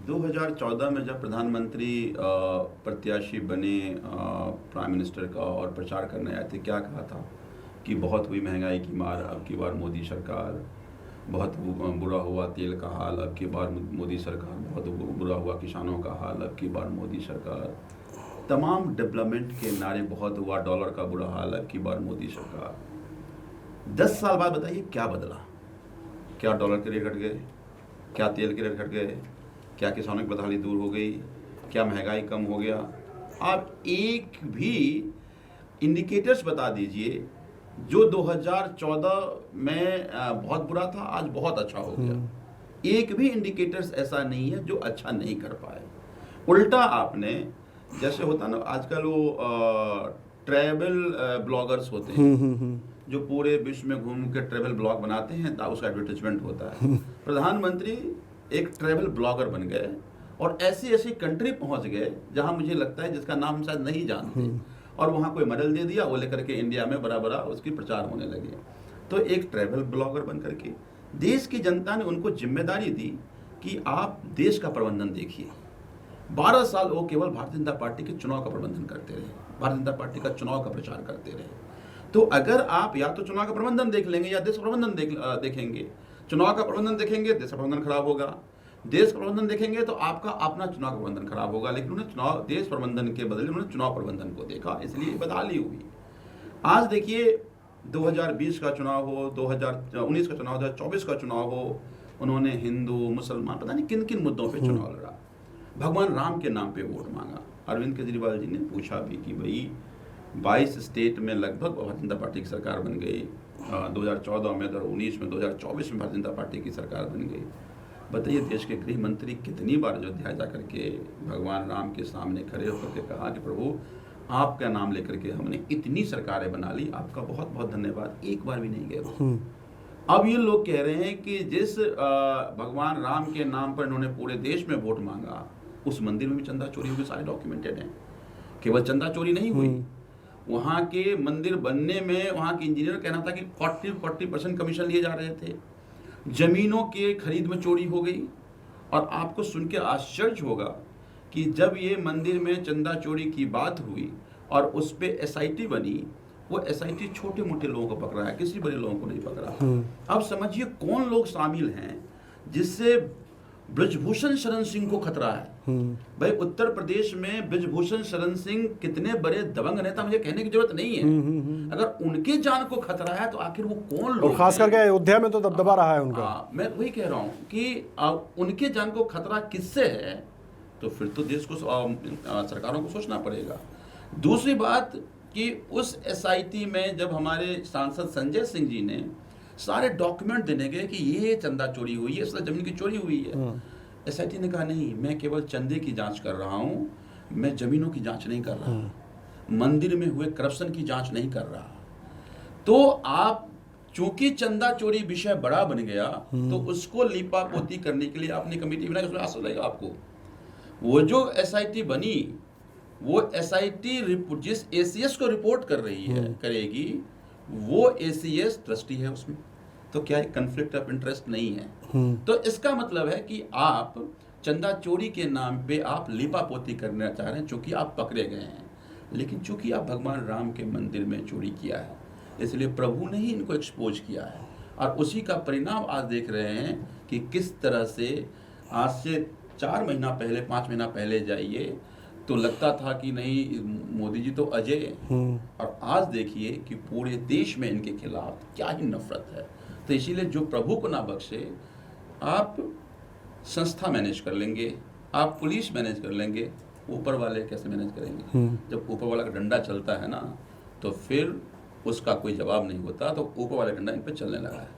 Speaker 1: 2014 में जब प्रधानमंत्री प्रत्याशी बने प्राइम मिनिस्टर का और प्रचार करने आए थे, क्या कहा था कि बहुत हुई महंगाई की मार, अब की बार मोदी सरकार, बहुत बुरा हुआ तेल का हाल, अब की बार मोदी सरकार, बहुत बुरा हुआ किसानों का हाल, अब की बार मोदी सरकार, तमाम डेवलपमेंट के नारे, बहुत हुआ डॉलर का बुरा हाल, अब की बार मोदी सरकार। 10 साल बाद बताइए क्या बदला? क्या डॉलर के रेट घट गए? क्या तेल के रेट घट गए? क्या किसानों की बदहाली दूर हो गई? क्या महंगाई कम हो गया? आप एक भी इंडिकेटर्स बता दीजिए जो 2014 में बहुत बुरा था, आज बहुत अच्छा हो गया। एक भी इंडिकेटर्स ऐसा नहीं है जो अच्छा नहीं कर पाए। उल्टा आपने, जैसे होता ना आजकल वो ट्रैवल ब्लॉगर्स होते हैं जो पूरे विश्व में घूम के ट्रैवल ब्लॉग बनाते हैं, उसका एडवर्टाइजमेंट होता है। प्रधानमंत्री एक ट्रैवल ब्लॉगर बन गए और ऐसी ऐसी कंट्री पहुंच गए जहां मुझे लगता है जिसका नाम शायद नहीं जानते, और वहां कोई मेडल दे दिया, वो लेकर के इंडिया में बड़ा बड़ा उसकी प्रचार होने लगे। तो एक ट्रैवल ब्लॉगर बन करके देश की जनता ने उनको जिम्मेदारी दी कि आप देश का प्रबंधन देखिए। 12 साल वो केवल भारतीय जनता पार्टी के चुनाव का प्रबंधन करते रहे, भारतीय जनता पार्टी का चुनाव का प्रचार करते रहे। तो अगर आप या तो चुनाव का प्रबंधन देख लेंगे या देश प्रबंधन देखेंगे। चुनाव का प्रबंधन देखेंगे, देश प्रबंधन खराब होगा। देश प्रबंधन देखेंगे तो आपका अपना चुनाव प्रबंधन खराब होगा। लेकिन उन्होंने देश प्रबंधन के बदले उन्होंने चुनाव प्रबंधन को देखा, इसलिए बदहाली हुई। आज देखिए 2020 का चुनाव हो, 2019 का चुनाव हो, 2024 का चुनाव हो, उन्होंने हिंदू मुसलमान पता नहीं किन किन मुद्दों पे चुनाव लड़ा। भगवान राम के नाम पे वोट मांगा। अरविंद केजरीवाल जी ने पूछा भी कि भाई 22 स्टेट में लगभग भारतीय जनता पार्टी की सरकार बन गई, 2014 में, 2019 में, 2024 में भारतीय जनता पार्टी की सरकार बन गई। बताइए देश के गृह मंत्री कितनी बार अयोध्या जा करके भगवान राम के सामने खड़े होकर के कहा कि प्रभु आपका नाम लेकर के हमने इतनी सरकारें बना ली, आपका बहुत बहुत धन्यवाद। एक बार भी नहीं गए। अब ये लोग कह रहे हैं कि जिस भगवान राम के नाम पर इन्होंने पूरे देश में वोट मांगा, उस मंदिर में भी चंदा चोरी हुई, सारे डॉक्यूमेंटेड हैं। केवल चंदा चोरी नहीं हुई, वहाँ के मंदिर बनने में वहाँ के इंजीनियर कहना था कि 40% कमीशन लिए जा रहे थे। जमीनों के खरीद में चोरी हो गई। और आपको सुन के आश्चर्य होगा कि जब ये मंदिर में चंदा चोरी की बात हुई और उस पर SIT बनी, वो SIT छोटे मोटे लोगों को पकड़ा है, किसी बड़े लोगों को नहीं पकड़ा। अब समझिए कौन लोग शामिल हैं जिससे ब्रजभूषण शरण सिंह को खतरा है। भाई उत्तर प्रदेश में ब्रजभूषण शरण सिंह कितने बड़े दबंग नेता, मुझे कहने की जरूरत नहीं है। अगर उनके जान को खतरा है तो आखिर वो कौन लोग,
Speaker 2: और खास करके अयोध्या में तो दबदबा रहा है उनका।
Speaker 1: मैं वही कह रहा हूँ कि उनके जान को खतरा किससे है, तो फिर तो देश को सरकारों को सोचना पड़ेगा। दूसरी बात कि उस एसआईटी में जब हमारे सांसद संजय सिंह जी ने सारे डॉक्यूमेंट देने गए कि ये चंदा चोरी हुई है, इस जमीन की चोरी हुई है, एसआईटी ने कहा नहीं, मैं केवल चंदे की जांच कर रहा हूँ, मैं जमीनों की जांच नहीं कर रहा, मंदिर में हुए करप्शन की जांच नहीं कर रहा। तो आप चूंकि चंदा चोरी विषय बड़ा बन गया तो उसको लीपापोती करने के लिए आपने कमेटी बनाई, उसमें आशा लगेगा आपको। वो जो एसआईटी बनी, वो एसआईटी जिस एसीएस को रिपोर्ट कर रही है करेगी, वो एसीएस ट्रस्टी है उसमें, तो क्या एक कन्फ्लिक्ट ऑफ इंटरेस्ट नहीं है? तो इसका मतलब है कि आप चंदा चोरी के नाम पे आप लीपापोती करना चाह रहे हैं, चूंकि आप पकड़े गए हैं। लेकिन चूंकि आप भगवान राम के मंदिर में चोरी किया है, इसलिए प्रभु ने ही इनको एक्सपोज किया है, और उसी का परिणाम आज देख रहे हैं कि किस तरह से आज से 4 महीना पहले, 5 महीना पहले जाइए तो लगता था कि नहीं मोदी जी तो अजय, और आज देखिए कि पूरे देश में इनके खिलाफ क्या ही नफरत है। तो इसीलिए जो प्रभु को ना बख्शे, आप संस्था मैनेज कर लेंगे, आप पुलिस मैनेज कर लेंगे, ऊपर वाले कैसे मैनेज करेंगे? जब ऊपर वाला का डंडा चलता है ना, तो फिर उसका कोई जवाब नहीं होता, तो ऊपर वाला डंडा इन पर चलने लगा है।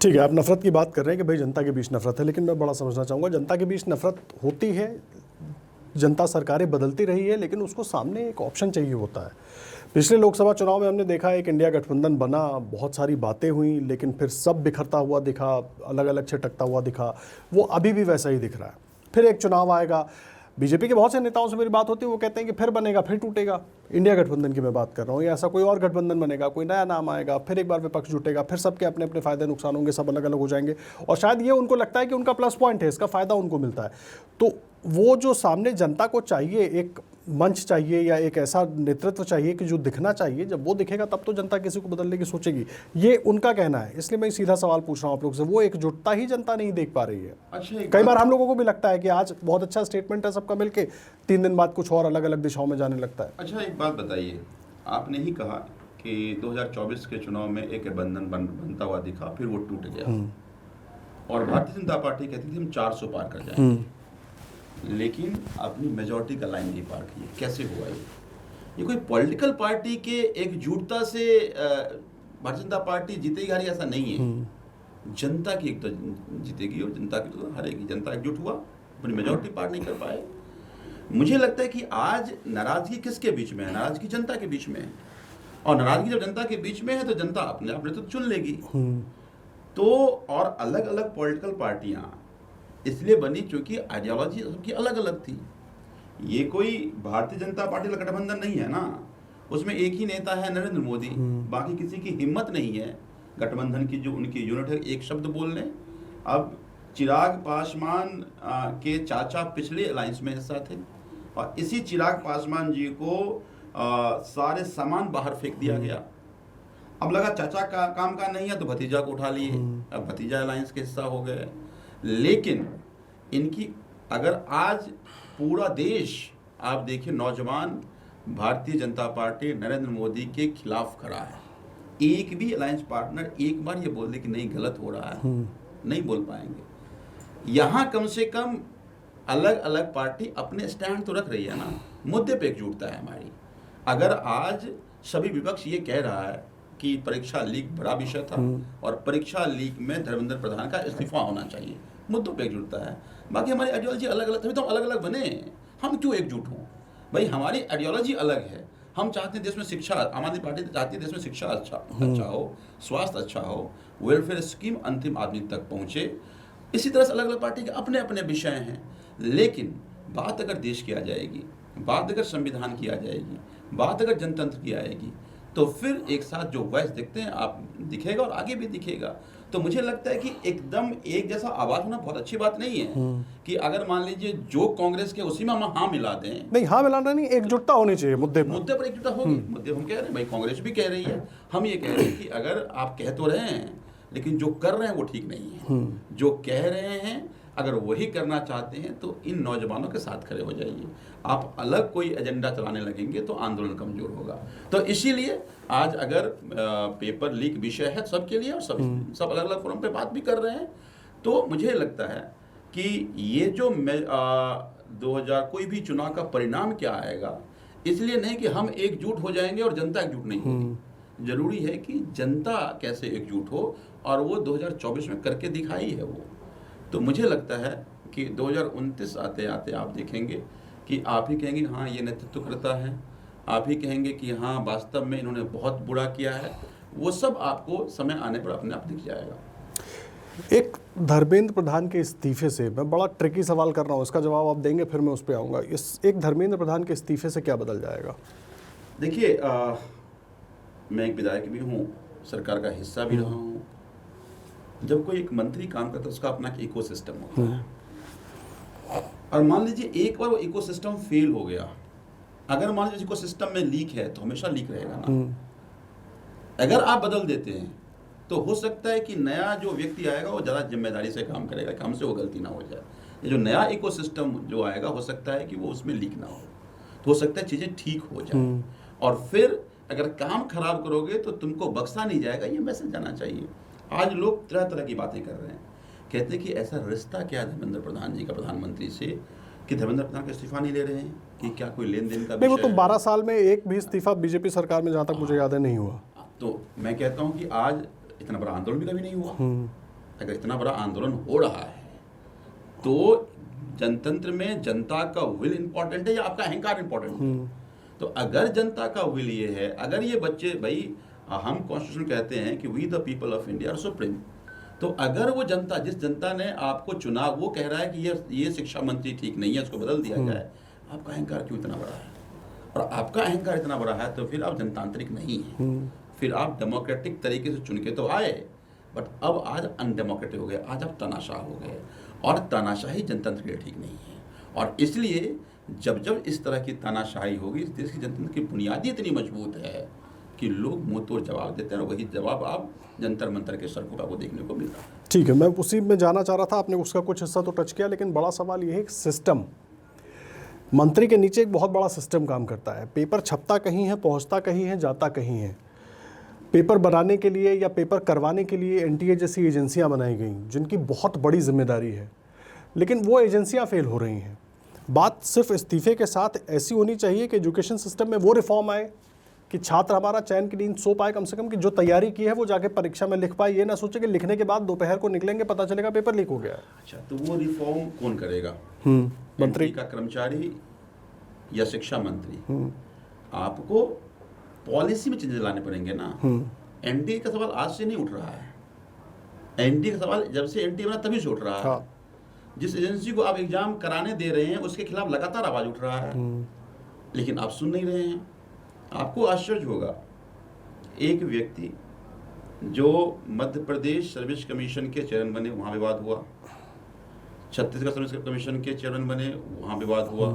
Speaker 2: ठीक है, आप नफरत की बात कर रहे हैं कि भाई जनता के बीच नफरत है, लेकिन मैं बड़ा समझना चाहूँगा, जनता के बीच नफरत होती है, जनता सरकारें बदलती रही है, लेकिन उसको सामने एक ऑप्शन चाहिए होता है। पिछले लोकसभा चुनाव में हमने देखा एक इंडिया गठबंधन बना, बहुत सारी बातें हुई, लेकिन फिर सब बिखरता हुआ दिखा, अलग अलग छिटकता हुआ दिखा, वो अभी भी वैसा ही दिख रहा है। फिर एक चुनाव आएगा, बीजेपी के बहुत से नेताओं से मेरी बात होती है, वो कहते हैं कि फिर बनेगा, फिर टूटेगा। इंडिया गठबंधन की मैं बात कर रहा हूँ, या ऐसा कोई और गठबंधन बनेगा, कोई नया नाम आएगा, फिर एक बार विपक्ष जुटेगा, फिर सबके अपने अपने फायदे नुकसान होंगे, सब अलग अलग हो जाएंगे, और शायद ये उनको लगता है कि उनका प्लस पॉइंट है, इसका फायदा उनको मिलता है। तो वो जो सामने जनता को चाहिए, एक मंच चाहिए या एक ऐसा नेतृत्व चाहिए कि जो दिखना चाहिए, जब वो दिखेगा तब तो जनता किसी को बदलने की सोचेगी, ये उनका कहना है। इसलिए मैं सीधा सवाल पूछ रहा हूँ आप लोग से, वो एकजुटता ही जनता नहीं देख पा रही है।
Speaker 1: अच्छा,
Speaker 2: कई बार हम लोगों को भी लगता है कि आज बहुत अच्छा स्टेटमेंट है सबका मिलके, 3 दिन बाद कुछ और अलग अलग दिशाओं में जाने लगता है।
Speaker 1: अच्छा, एक बात बताइए, आपने ही कहा कि 2024 के चुनाव में एक बंधन बनता हुआ दिखा, फिर वो टूट गया, और भारतीय जनता पार्टी कहती थी हम 400 पार कर जाएंगे, लेकिन अपनी मेजॉरिटी का लाइन नहीं पार की। कैसे हुआ ये कोई पॉलिटिकल पार्टी के एकजुटता से भारतीय जनता पार्टी जीतेगी हारी ऐसा नहीं है। जनता की एक तो जीतेगी और जनता की तो हारेगी। जनता एकजुट हुआ, अपनी मेजॉरिटी पार नहीं कर पाए। मुझे लगता है कि आज नाराजगी किसके बीच में है? नाराजगी जनता के बीच में है, और नाराजगी जब जनता के बीच में है तो जनता अपने आप नेतृत्व चुन लेगी। तो और अलग अलग पॉलिटिकल पार्टियां इसलिए बनी क्योंकि आइडियोलॉजी सबकी अलग अलग थी। ये कोई भारतीय जनता पार्टी का गठबंधन नहीं है ना, उसमें एक ही नेता है नरेंद्र मोदी, बाकी किसी की हिम्मत नहीं है गठबंधन की जो उनकी यूनिट है एक शब्द बोलने। अब चिराग पासवान के चाचा पिछले अलायंस में हिस्सा थे, और इसी चिराग पासवान जी को सारे सामान बाहर फेंक दिया गया। अब लगा चाचा का काम का नहीं है तो भतीजा को उठा लिए, अब भतीजा अलायंस के हिस्सा हो गए। लेकिन इनकी अगर आज पूरा देश आप देखिए, नौजवान भारतीय जनता पार्टी नरेंद्र मोदी के खिलाफ खड़ा है। एक भी अलायंस पार्टनर एक बार ये बोल दे कि नहीं गलत हो रहा है, नहीं बोल पाएंगे। यहाँ कम से कम अलग अलग पार्टी अपने स्टैंड तो रख रही है ना, मुद्दे पे एकजुटता है हमारी। अगर आज सभी विपक्ष ये कह रहा है कि परीक्षा लीक बड़ा विषय था और परीक्षा लीक में धर्मेंद्र प्रधान का इस्तीफा होना चाहिए, मुद्दों पे एकजुटता है। बाकी हमारी आइडियोलॉजी अलग अलग, तभी तो अलग अलग बने, हम क्यों एकजुट हों? भाई हमारी आइडियोलॉजी अलग है। हम चाहते हैं देश में शिक्षा, आम आदमी पार्टी चाहती है देश में शिक्षा अच्छा हो, स्वास्थ्य अच्छा हो, वेलफेयर स्कीम अंतिम आदमी तक पहुँचे। इसी तरह से अलग अलग पार्टी के अपने अपने विषय हैं। लेकिन बात अगर देश की आ जाएगी, बात अगर संविधान की आ जाएगी, बात अगर जनतंत्र की आएगी, तो फिर एक साथ जो वॉइस देखते हैं आप दिखेगा और आगे भी दिखेगा। तो मुझे लगता है कि एकदम एक जैसा आवाज होना बहुत अच्छी बात नहीं है कि अगर मान लीजिए जो कांग्रेस के उसी में हम हाँ मिला दें।
Speaker 2: नहीं, हाँ मिलाना नहीं, एकजुटता होनी चाहिए मुद्दे
Speaker 1: पर एकजुटता होगी। मुद्दे हम कह रहे हैं, भाई कांग्रेस भी कह रही है, हम ये कह रहे हैं कि अगर आप कह तो रहे हैं लेकिन जो कर रहे हैं वो ठीक नहीं है। जो कह रहे हैं अगर वही करना चाहते हैं तो इन नौजवानों के साथ खड़े हो जाइए। आप अलग कोई एजेंडा चलाने लगेंगे तो आंदोलन कमजोर होगा। तो इसीलिए आज अगर पेपर लीक विषय है सबके लिए और सब अलग अलग फोरम पे बात भी कर रहे हैं, तो मुझे लगता है कि ये जो 2000 कोई भी चुनाव का परिणाम क्या आएगा, इसलिए नहीं कि हम एकजुट हो जाएंगे और जनता एकजुट नहीं होगी। जरूरी है कि जनता कैसे एकजुट हो, और वो 2024 में करके दिखाई है वो। तो मुझे लगता है कि 2029 आते आते आप देखेंगे कि आप ही कहेंगे हाँ ये नेतृत्व करता है, आप ही कहेंगे कि हाँ वास्तव में इन्होंने बहुत बुरा किया है। वो सब आपको समय आने पर अपने आप दिख जाएगा।
Speaker 2: एक धर्मेंद्र प्रधान के इस्तीफे से, मैं बड़ा ट्रिकी सवाल कर रहा हूँ, इसका जवाब आप देंगे फिर मैं उस पर आऊँगा। एक धर्मेंद्र प्रधान के इस्तीफे से क्या बदल जाएगा?
Speaker 1: देखिए, मैं एक विधायक भी हूँ, सरकार का हिस्सा भी रहा हूँ। जब कोई एक मंत्री काम करता है उसका अपना एक इकोसिस्टम होता है, और मान लीजिए एक बार वो इकोसिस्टम फेल हो गया, अगर मान लीजिए इकोसिस्टम में लीक है तो हमेशा लीक रहेगा ना। अगर आप बदल देते हैं तो हो सकता है कि नया जो व्यक्ति आएगा वो ज़्यादा जिम्मेदारी से काम करेगा कि हमसे वो गलती ना हो जाए। ये जो नया इकोसिस्टम जो आएगा हो सकता है कि वो उसमें लीक ना हो, तो हो सकता है चीज़ें ठीक हो जाए। और फिर अगर काम खराब करोगे तो तुमको बख्शा नहीं जाएगा, ये मैसेज जाना चाहिए। आज लोग तरह तरह की बातें कर रहे हैं, कहते हैं कि ऐसा रिश्ता क्या है धर्मेंद्र प्रधान जी का प्रधानमंत्री से कि धर्मेंद्र प्रधान का इस्तीफा नहीं ले रहे हैं, कि क्या कोई लेन देन का
Speaker 2: नहीं, वो
Speaker 1: विषय
Speaker 2: तो 12 साल में एक भी इस्तीफा बीजेपी सरकार में जहाँ तक मुझे याद है नहीं हुआ।
Speaker 1: तो मैं कहता हूँ कि आज इतना बड़ा आंदोलन भी कभी नहीं हुआ। अगर इतना बड़ा आंदोलन हो रहा है तो जनतंत्र में जनता का विल इंपॉर्टेंट है या आपका अहंकार इंपॉर्टेंट है? तो अगर जनता का विल ये है, अगर ये बच्चे, भाई हम कॉन्स्टिट्यूशन कहते हैं कि we the people of India are supreme, तो अगर वो जनता, जिस जनता ने आपको चुना, वो कह रहा है कि ये शिक्षा मंत्री ठीक नहीं है, इसको बदल दिया जाए, आपका अहंकार क्यों इतना बड़ा है? और आपका अहंकार इतना बड़ा है तो फिर आप जनतांत्रिक नहीं है, फिर आप डेमोक्रेटिक तरीके से चुन के तो आए, बट अब आज अनडेमोक्रेटिक हो गए, आज आप तानाशाह हो गए, और तानाशाही जनतंत्र के लिए ठीक नहीं है। और इसलिए जब इस तरह की तानाशाही होगी, इस देश की जनतंत्र की बुनियादी इतनी मजबूत है कि लोग मुंह तोड़ जवाब देते हैं, और वही जवाब आप जंतर मंतर के सड़कों पर आपको देखने को मिल रहा है।
Speaker 2: ठीक है, मैं उसी में जाना चाह रहा था, आपने उसका कुछ हिस्सा तो टच किया, लेकिन बड़ा सवाल ये है कि सिस्टम, मंत्री के नीचे एक बहुत बड़ा सिस्टम काम करता है। पेपर छपता कहीं है, पहुंचता कहीं है, जाता कहीं है। पेपर बनाने के लिए या पेपर करवाने के लिए एनटीए जैसी एजेंसियां बनाई गई जिनकी बहुत बड़ी जिम्मेदारी है, लेकिन वो एजेंसियां फेल हो रही हैं। बात सिर्फ इस्तीफे के साथ ऐसी होनी चाहिए कि एजुकेशन सिस्टम में वो रिफॉर्म आए कि छात्र हमारा चैन की नींद सो पाए, कम से कम कि जो तैयारी की है वो जाके परीक्षा में लिख पाए, ये ना सोचे कि लिखने के बाद दोपहर को निकलेंगे पता चलेगा पेपर लीक हो गया है।
Speaker 1: अच्छा, तो वो रिफॉर्म कौन करेगा?
Speaker 2: मंत्री
Speaker 1: का कर्मचारी या शिक्षा मंत्री? आपको पॉलिसी में चेंजेस लाने पड़ेंगे ना। एनडीए का सवाल आज से नहीं उठ रहा है, एनडीए का सवाल जब से एनडीए बना तभी से उठ रहा है।
Speaker 2: हाँ।
Speaker 1: जिस एजेंसी को आप एग्जाम कराने दे रहे हैं उसके खिलाफ लगातार आवाज उठ रहा है, लेकिन आप सुन नहीं रहे हैं। आपको आश्चर्य होगा, एक व्यक्ति जो मध्य प्रदेश सर्विस कमीशन के चेयरमैन बने, वहाँ विवाद हुआ। छत्तीसगढ़ सर्विस कमीशन के चेयरमैन बने, वहाँ विवाद हुआ।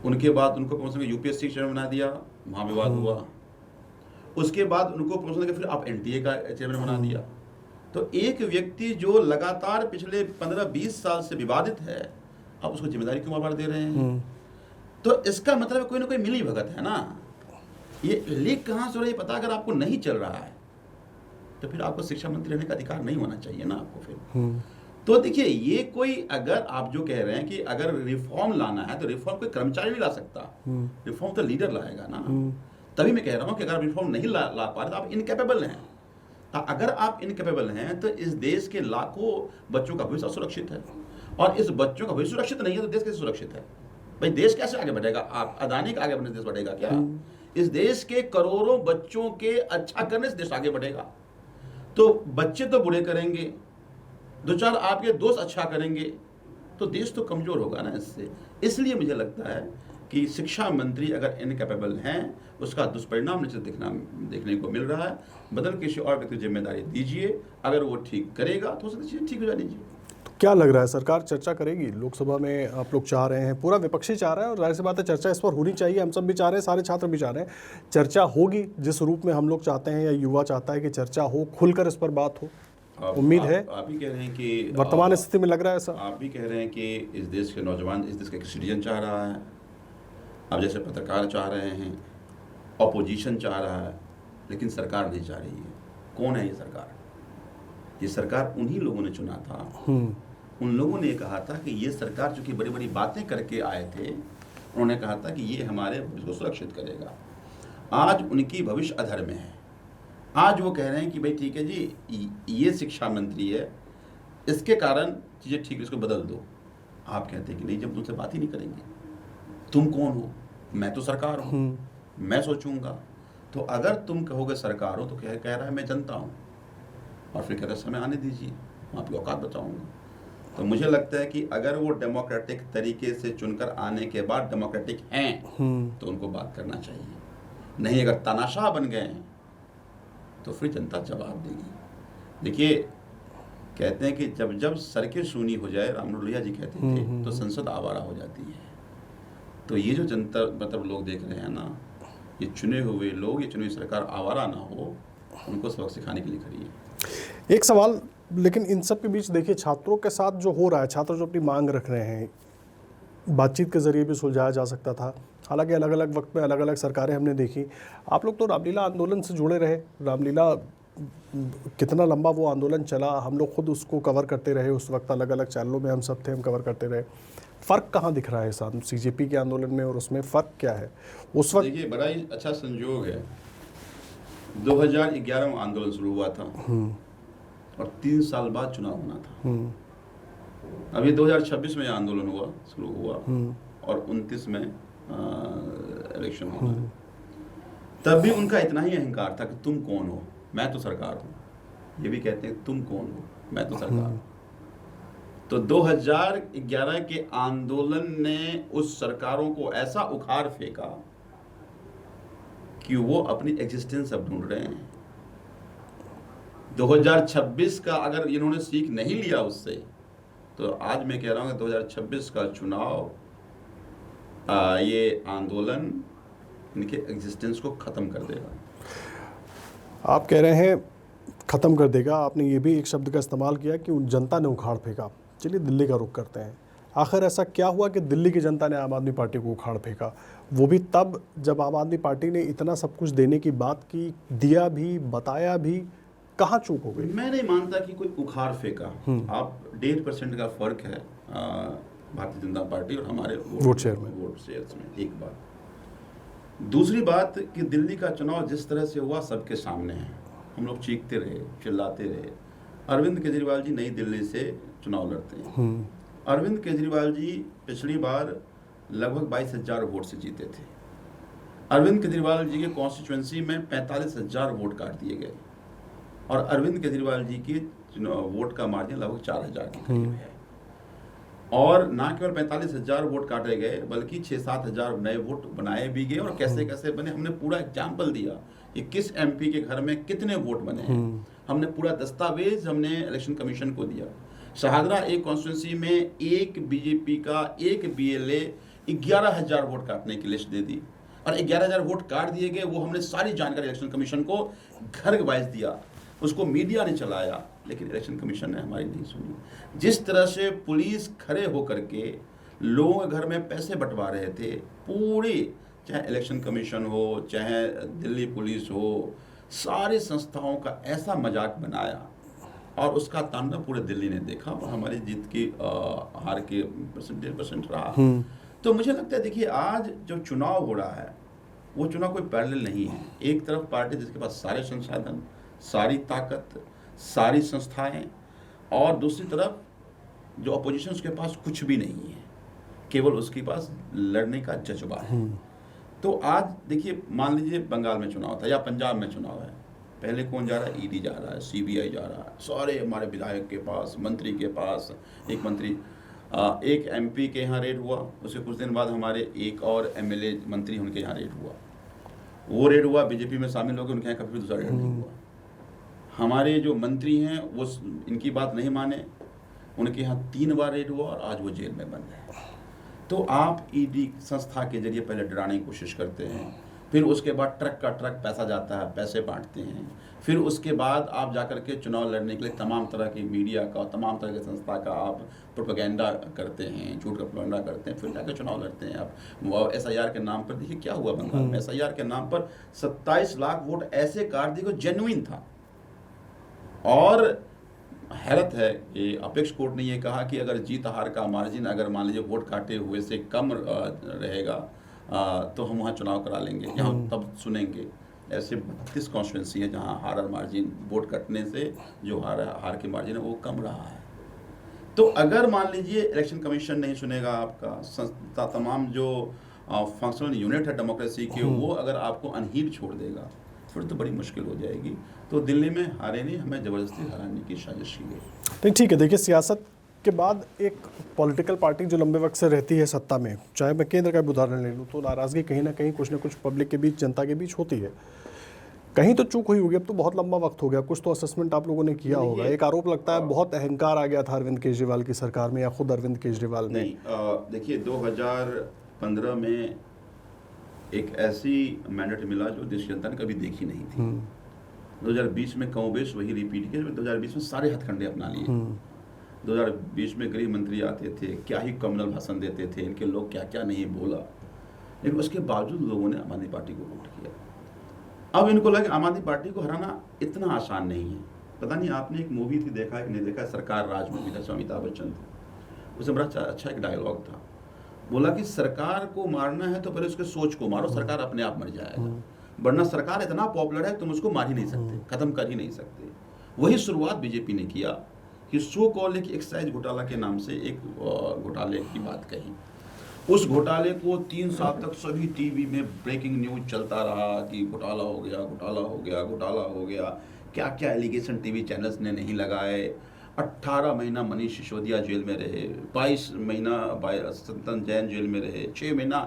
Speaker 1: उनके बाद उनको प्रमोशन यूपीएससी चेयरमैन बना दिया, वहाँ विवाद हुआ। उसके बाद उनको प्रमोशन करके फिर आप एनटीए का चेयरमैन बना दिया। तो एक व्यक्ति जो लगातार पिछले 15-20 साल से विवादित है, आप उसको जिम्मेदारी क्यों बार दे रहे हैं? तो इसका मतलब कोई ना कोई मिली भगत है ना। ये लीक कहाँ से हो रही है पता अगर आपको नहीं चल रहा है तो फिर आपको शिक्षा मंत्री रहने का अधिकार नहीं होना चाहिए ना आपको फिर। तो देखिए, ये कोई, अगर आप जो कह रहे हैं कि अगर रिफॉर्म लाना है तो रिफॉर्म कोई कर्मचारी नहीं ला सकता, रिफॉर्म तो लीडर लाएगा ना। तभी मैं कह रहा हूँ कि अगर रिफॉर्म नहीं ला पा रहे तो आप इनकेपेबल हैं। अगर आप इनकेपेबल हैं तो इस देश के लाखों बच्चों का भविष्य सुरक्षित है, और इस बच्चों का भविष्य सुरक्षित नहीं है तो देश कैसे सुरक्षित है? भाई देश कैसे आगे बढ़ेगा? आप अदानी का आगे बढ़ने से देश बढ़ेगा क्या? इस देश के करोड़ों बच्चों के अच्छा करने से देश आगे बढ़ेगा। तो बच्चे तो बुरे करेंगे, दो चार आपके दोस्त अच्छा करेंगे तो देश तो कमजोर होगा ना इससे। इसलिए मुझे लगता है कि शिक्षा मंत्री अगर इनकैपेबल हैं, उसका दुष्परिणाम निश्चित देखने को मिल रहा है। बदल किसी और व्यक्ति जिम्मेदारी दीजिए, अगर वो ठीक करेगा तो उसकी चीज़ें ठीक हो जानी चाहिए।
Speaker 2: तो क्या लग रहा है, सरकार चर्चा करेगी? लोकसभा में आप लोग चाह रहे हैं, पूरा विपक्षी चाह रहा है, और जाहिर सी बात है चर्चा इस पर होनी चाहिए। हम सब भी चाह रहे हैं, सारे छात्र भी चाह रहे हैं, चर्चा होगी जिस रूप में हम लोग चाहते हैं या युवा चाहता है कि चर्चा हो, खुलकर इस पर बात हो। उम्मीद है?
Speaker 1: आप ही कह रहे हैं कि
Speaker 2: वर्तमान स्थिति में लग रहा है ऐसा?
Speaker 1: आप भी कह रहे हैं कि इस देश के नौजवान, इस देश का सिटीजन चाह रहा है, अब जैसे पत्रकार चाह रहे हैं, ऑपोजिशन चाह रहा है, लेकिन सरकार नहीं चाह रही है। कौन है ये सरकार? ये सरकार उन्हीं लोगों ने चुना था। उन लोगों ने कहा था कि ये सरकार जो कि बड़ी बड़ी बातें करके आए थे, उन्होंने कहा था कि ये हमारे भविष्य को सुरक्षित करेगा। आज उनकी भविष्य अधर में है। आज वो कह रहे हैं कि भाई ठीक है जी, ये शिक्षा मंत्री है, इसके कारण चीज़ें ठीक, इसको बदल दो। आप कहते हैं कि नहीं, जब तुमसे बात ही नहीं करेंगे, तुम कौन हो? मैं तो सरकार हूँ, मैं सोचूंगा। तो अगर तुम कहोगे सरकार हो तो कह रहा है मैं जनता हूँ, और फिर कह रहा है समय आने दीजिए, मैं आपकी औकात बताऊँगा। तो मुझे लगता है कि अगर वो डेमोक्रेटिक तरीके से चुनकर आने के बाद डेमोक्रेटिक हैं तो उनको बात करना चाहिए। नहीं, अगर तानाशाह बन गए हैं तो फिर जनता जवाब देगी। देखिए, कहते हैं कि जब जब सड़कें सूनी हो जाए, रामनोर लोहिया जी कहते थे, तो संसद आवारा हो जाती है। तो ये जो जनता मतलब लोग देख रहे हैं ना, ये चुने हुए लोग, ये चुनी हुई सरकार आवारा ना हो, उनको सबक सिखाने के लिए खड़ी है।
Speaker 2: एक सवाल, लेकिन इन सब के बीच देखिए, छात्रों के साथ जो हो रहा है, छात्र जो अपनी मांग रख रहे हैं, बातचीत के जरिए भी सुलझाया जा सकता था। हालांकि अलग अलग वक्त में अलग अलग सरकारें हमने देखी। आप लोग तो रामलीला आंदोलन से जुड़े रहे। रामलीला कितना लंबा वो आंदोलन चला, हम लोग खुद उसको कवर करते रहे। उस वक्त अलग अलग चैनलों में हम सब थे, हम कवर करते रहे। फ़र्क कहाँ दिख रहा है इस CJP के आंदोलन में और उसमें फ़र्क क्या है उस वक्त?
Speaker 1: देखिए, बड़ा ही अच्छा संयोग है, 2011 में आंदोलन शुरू हुआ था और 3 साल बाद चुनाव होना था। अभी 2026 में आंदोलन शुरू हुआ और 29 में इलेक्शन होना है। तब भी उनका इतना ही अहंकार था कि तुम कौन हो, मैं तो सरकार हूँ। ये भी कहते हैं तुम कौन हो, मैं तो सरकार हूँ। तो 2011 के आंदोलन ने उस सरकारों को ऐसा उखाड़ फेंका कि वो अपनी एग्जिस्टेंस अब ढूंढ रहे हैं। 2026 का अगर इन्होंने सीख नहीं लिया उससे, तो आज मैं कह रहा हूँ कि 2026 का चुनाव, ये आंदोलन इनके एग्जिस्टेंस को ख़त्म कर देगा।
Speaker 2: आप कह रहे हैं ख़त्म कर देगा। आपने ये भी एक शब्द का इस्तेमाल किया कि उन जनता ने उखाड़ फेंका। चलिए दिल्ली का रुख करते हैं। आखिर ऐसा क्या हुआ कि दिल्ली की जनता ने आम आदमी पार्टी को उखाड़ फेंका? वो भी तब जब आम आदमी पार्टी ने इतना सब कुछ देने की बात की, दिया भी, बताया भी। कहाँ चूक हो गई? मैं
Speaker 1: नहीं मानता कि कोई उखाड़ फेंका। आप 1.5% का फ़र्क है भारतीय जनता पार्टी और हमारे वोट शेयर में। एक बात। दूसरी बात कि दिल्ली का चुनाव जिस तरह से हुआ सबके सामने है। हम लोग चीखते रहे, चिल्लाते रहे। अरविंद केजरीवाल जी नई दिल्ली से चुनाव लड़ते हैं। अरविंद केजरीवाल जी पिछली बार लगभग 22,000 वोट से जीते थे। अरविंद केजरीवाल जी के कॉन्स्टिट्यूएंसी में 45,000 वोट काट दिए गए और अरविंद केजरीवाल जी की वोट का मार्जिन लगभग 4,000 के करीब है। और ना केवल 45,000 वोट काटे गए, बल्कि 6-7 नए वोट बनाए भी गए। और कैसे कैसे बने, हमने पूरा एग्जाम्पल दिया कि किस MP के घर में कितने वोट बने हैं। हमने पूरा दस्तावेज हमने इलेक्शन कमीशन को दिया। शाहदरा एक कॉन्स्टिट्यूंसी में एक BJP का एक BLA 11,000 वोट काटने की लिस्ट दे दी और 11,000 वोट काट दिए गए। वो हमने सारी जानकारी इलेक्शन कमीशन को घर वाइज दिया, उसको मीडिया ने चलाया, लेकिन इलेक्शन कमीशन ने हमारी नहीं सुनी। जिस तरह से पुलिस खड़े होकर के लोगों के घर में पैसे बंटवा रहे थे, पूरे, चाहे इलेक्शन कमीशन हो, चाहे दिल्ली पुलिस हो, सारी संस्थाओं का ऐसा मजाक बनाया और उसका तांडव पूरे दिल्ली ने देखा और हमारी जीत की हार के 1% रहा। तो मुझे लगता है, देखिए, आज जो चुनाव हो रहा है वो चुनाव कोई पैरेलल नहीं है। एक तरफ पार्टी जिसके पास सारे संसाधन, सारी ताकत, सारी संस्थाएं, और दूसरी तरफ जो अपोजिशन उसके पास कुछ भी नहीं है, केवल उसके पास लड़ने का जज्बा है। तो आज देखिए, मान लीजिए बंगाल में चुनाव था या पंजाब में चुनाव है, पहले कौन जा रहा है? ED जा रहा है, CBI जा रहा है, सारे हमारे विधायक के पास, मंत्री के पास। एक MP के यहाँ रेड हुआ, उसके कुछ दिन बाद हमारे एक और MLA मंत्री उनके यहाँ रेड हुआ। वो रेड हुआ, BJP में शामिल हो गए, उनके यहाँ कभी दूसरा रेड नहीं हुआ। हमारे जो मंत्री हैं वो इनकी बात नहीं माने, उनके यहाँ 3 बार रेड हुआ और आज वो जेल में बंद है। तो आप ED संस्था के जरिए पहले डराने की कोशिश करते हैं, फिर उसके बाद ट्रक का ट्रक पैसा जाता है, पैसे बांटते हैं। फिर उसके बाद आप जाकर के चुनाव लड़ने के लिए तमाम तरह की मीडिया का, तमाम तरह की संस्था का आप प्रोपेगेंडा करते हैं, झूठ का प्रोपेगेंडा करते हैं, फिर जाकर चुनाव लड़ते हैं आप। SIR के नाम पर देखिए क्या हुआ बंगाल में। SIR के नाम पर 27 लाख वोट ऐसे काट दिए जो जेन्युइन था। और हैरत है कि अपेक्स कोर्ट ने ये कहा कि अगर जीत हार का मार्जिन अगर मान लीजिए वोट काटे हुए से कम रहेगा तो हम वहाँ चुनाव करा लेंगे, यहाँ तब सुनेंगे। ऐसे 32 कॉन्स्टिट्यूंसी है जहाँ हार मार्जिन वोट कटने से जो हार की मार्जिन है वो कम रहा है। तो अगर मान लीजिए इलेक्शन कमीशन नहीं सुनेगा आपका, संस्था तमाम जो फंक्शनल यूनिट है डेमोक्रेसी के, वो अगर आपको अनहीड छोड़ देगा फिर तो बड़ी मुश्किल हो जाएगी। तो दिल्ली में हारे नहीं, हमें ज़बरदस्ती हराने की साजिश की गई।
Speaker 2: नहीं ठीक है, देखिए सियासत के बाद एक पॉलिटिकल पार्टी जो लंबे वक्त से रहती है सत्ता में, चाहे मैं केंद्र का भी उदाहरण ले लूँ, तो नाराज़गी कहीं ना कहीं कुछ ना कुछ पब्लिक के बीच, जनता के बीच होती है। कहीं तो चूक हुई होगी, अब तो बहुत लंबा वक्त हो गया, कुछ तो असेसमेंट आप लोगों ने किया होगा। एक आरोप लगता है बहुत अहंकार आ गया था अरविंद केजरीवाल की सरकार में या खुद अरविंद केजरीवाल ने।
Speaker 1: देखिए 2015 में एक ऐसी मैंडेट मिला जो देश की जनता ने कभी देखी नहीं थी। 2020 में कमोबेश वही रिपीट किया, 2020 में सारे हथकंडे अपना लिए। 2020 में गृह मंत्री आते थे, क्या ही कम्युनल भाषण देते थे, इनके लोग क्या क्या नहीं बोला, लेकिन उसके बावजूद लोगों ने आम आदमी पार्टी को वोट किया। अब इनको लगा आम आदमी पार्टी को हराना इतना आसान नहीं है। पता नहीं आपने एक मूवी थी देखा है कि नहीं देखा, सरकार राज मूवी था, अमिताभ बच्चन थे। उसमें बड़ा अच्छा एक डायलॉग था, बोला कि सरकार को मारना है तो पहले उसके सोच को मारो, सरकार अपने आप मर जाएगा, वरना सरकार इतना पॉपुलर है तुम उसको मार ही नहीं सकते, खत्म कर ही नहीं सकते। वही शुरुआत बीजेपी ने किया कि सो कॉल एक एक्साइज घोटाला के नाम से एक घोटाले की बात कही। उस घोटाले को 3 साल तक सभी टीवी में ब्रेकिंग न्यूज चलता रहा कि घोटाला हो गया, घोटाला हो गया, घोटाला हो गया। क्या क्या एलिगेशन टीवी चैनल्स ने नहीं लगाए। 18 महीना मनीष सिसोदिया जेल में रहे, 22 महीना संतन जैन जेल में रहे, 6 महीना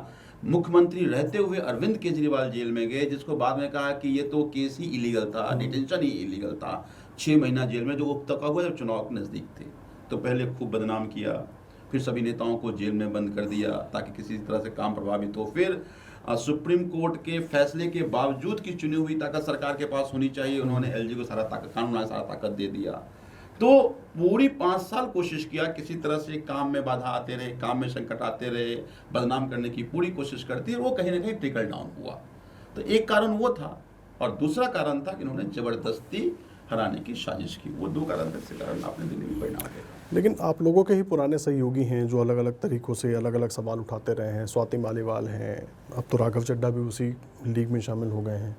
Speaker 1: मुख्यमंत्री रहते हुए अरविंद केजरीवाल जेल में गए, जिसको बाद में कहा कि ये तो केस ही इलीगल था, डिटेंशन ही इलीगल था। 6 महीना जेल में, जो वो तक हुआ जब चुनाव के नज़दीक थे। तो पहले खूब बदनाम किया, फिर सभी नेताओं को जेल में बंद कर दिया ताकि किसी तरह से काम प्रभावित हो। फिर सुप्रीम कोर्ट के फैसले के बावजूद की चुनी हुई ताकत सरकार के पास होनी चाहिए, उन्होंने LG को सारा ताकत, कानून सारा ताकत दे दिया। तो पूरी 5 साल कोशिश किया, किसी तरह से काम में बाधा आते रहे, काम में संकट आते रहे, बदनाम करने की पूरी कोशिश करती है, वो कहीं ना कहीं ट्रिकल डाउन हुआ। तो एक कारण वो था, और दूसरा कारण था कि इन्होंने जबरदस्ती हराने की साजिश की। वो 2 कारण से कारण आपने दिल्ली में परिणाम देखा।
Speaker 2: लेकिन आप लोगों के ही पुराने सहयोगी हैं जो अलग अलग तरीक़ों से अलग अलग सवाल उठाते रहे हैं। स्वाति मालीवाल हैं, अब तो राघव चड्ढा भी उसी लीग में शामिल हो गए हैं।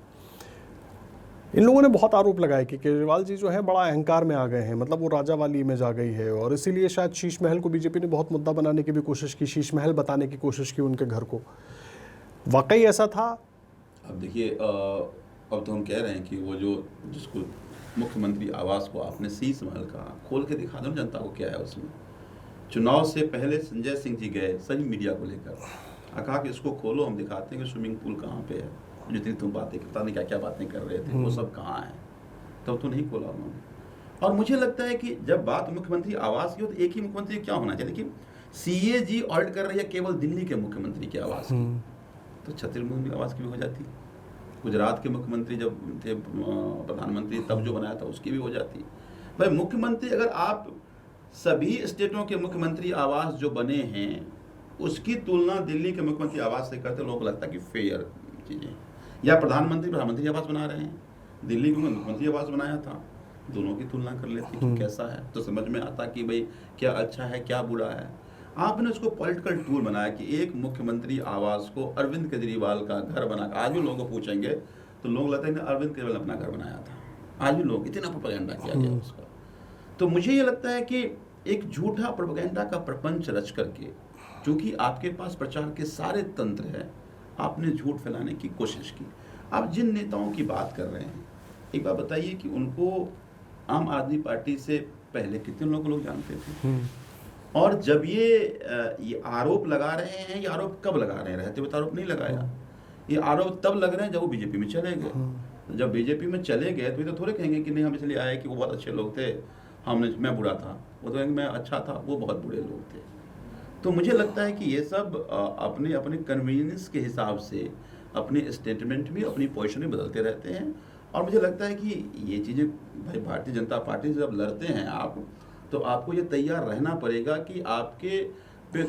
Speaker 2: इन लोगों ने बहुत आरोप लगाए कि केजरीवाल जी जो है बड़ा अहंकार में आ गए हैं, मतलब वो राजा वाली इमेज आ गई है, और इसीलिए शायद शीश महल को बीजेपी ने बहुत मुद्दा बनाने की भी कोशिश की, शीश महल बताने की कोशिश की उनके घर को। वाकई ऐसा था?
Speaker 1: अब देखिए, अब तो हम कह रहे हैं कि वो जो जिसको मुख्यमंत्री आवास को आपने शीश महल का खोल के दिखा दो जनता को क्या है उसमें। चुनाव से पहले संजय सिंह जी गए सभी मीडिया को लेकर, कहा कि इसको खोलो, हम दिखाते हैं कि स्विमिंग पूल कहाँ पे है, जितनी तुम बातें, पता नहीं क्या क्या बातें कर रहे थे, वो सब कहाँ है। तब तो नहीं खोला उन्होंने। और मुझे लगता है कि जब बात मुख्यमंत्री आवास की हो तो एक ही मुख्यमंत्री क्या होना चाहिए। देखिए CAG ऑडिट कर रही है केवल दिल्ली के मुख्यमंत्री के आवास की, तो छत्तीसगढ़ की आवास की भी हो जाती। गुजरात के मुख्यमंत्री जब थे प्रधानमंत्री, तब जो बनाया था उसकी भी हो जाती। भाई मुख्यमंत्री, अगर आप सभी स्टेटों के मुख्यमंत्री आवास जो बने हैं उसकी तुलना दिल्ली के मुख्यमंत्री आवास से करते, लोगों को लगता है कि फेयर चीज़ें, या प्रधानमंत्री आवास बना रहे हैं, दिल्ली के मुख्यमंत्री आवास बनाया था, दोनों की तुलना कर लेते कि कैसा है, तो समझ में आता कि भाई क्या अच्छा है क्या बुरा है। आपने उसको पॉलिटिकल टूल बनाया कि एक मुख्यमंत्री आवास को अरविंद केजरीवाल का घर बना। आज भी लोगों को पूछेंगे तो लोग लगता है कि अरविंद केजरीवाल ने अपना घर बनाया था। आज भी लोग इतना प्रोपेगेंडा किया गया उसका। तो मुझे ये लगता है कि एक झूठा प्रोपेगेंडा का प्रपंच रच करके, चूंकि आपके पास प्रचार के सारे तंत्र है, आपने झूठ फैलाने की कोशिश की। आप जिन नेताओं की बात कर रहे हैं, एक बात बताइए कि उनको आम आदमी पार्टी से पहले कितने लोग जानते थे, और जब ये आरोप लगा रहे हैं, ये आरोप कब लगा रहे हैं, रहते हुए आरोप नहीं लगाया। ये आरोप तब लग रहे हैं जब वो बीजेपी में चले गए। जब बीजेपी में चले गए तो ये तो थोड़े कहेंगे कि नहीं हम इसलिए आए कि वो बहुत अच्छे लोग थे, मैं बुरा था। वो तो कहेंगे मैं अच्छा था, वो बहुत बुरे लोग थे। तो मुझे लगता है कि ये सब अपने अपने कन्वीनियंस के हिसाब से अपने स्टेटमेंट भी, अपनी पोजीशन भी बदलते रहते हैं। और मुझे लगता है कि ये चीज़ें भाई भारतीय जनता पार्टी से जब लड़ते हैं आप, तो आपको ये तैयार रहना पड़ेगा कि आपके पे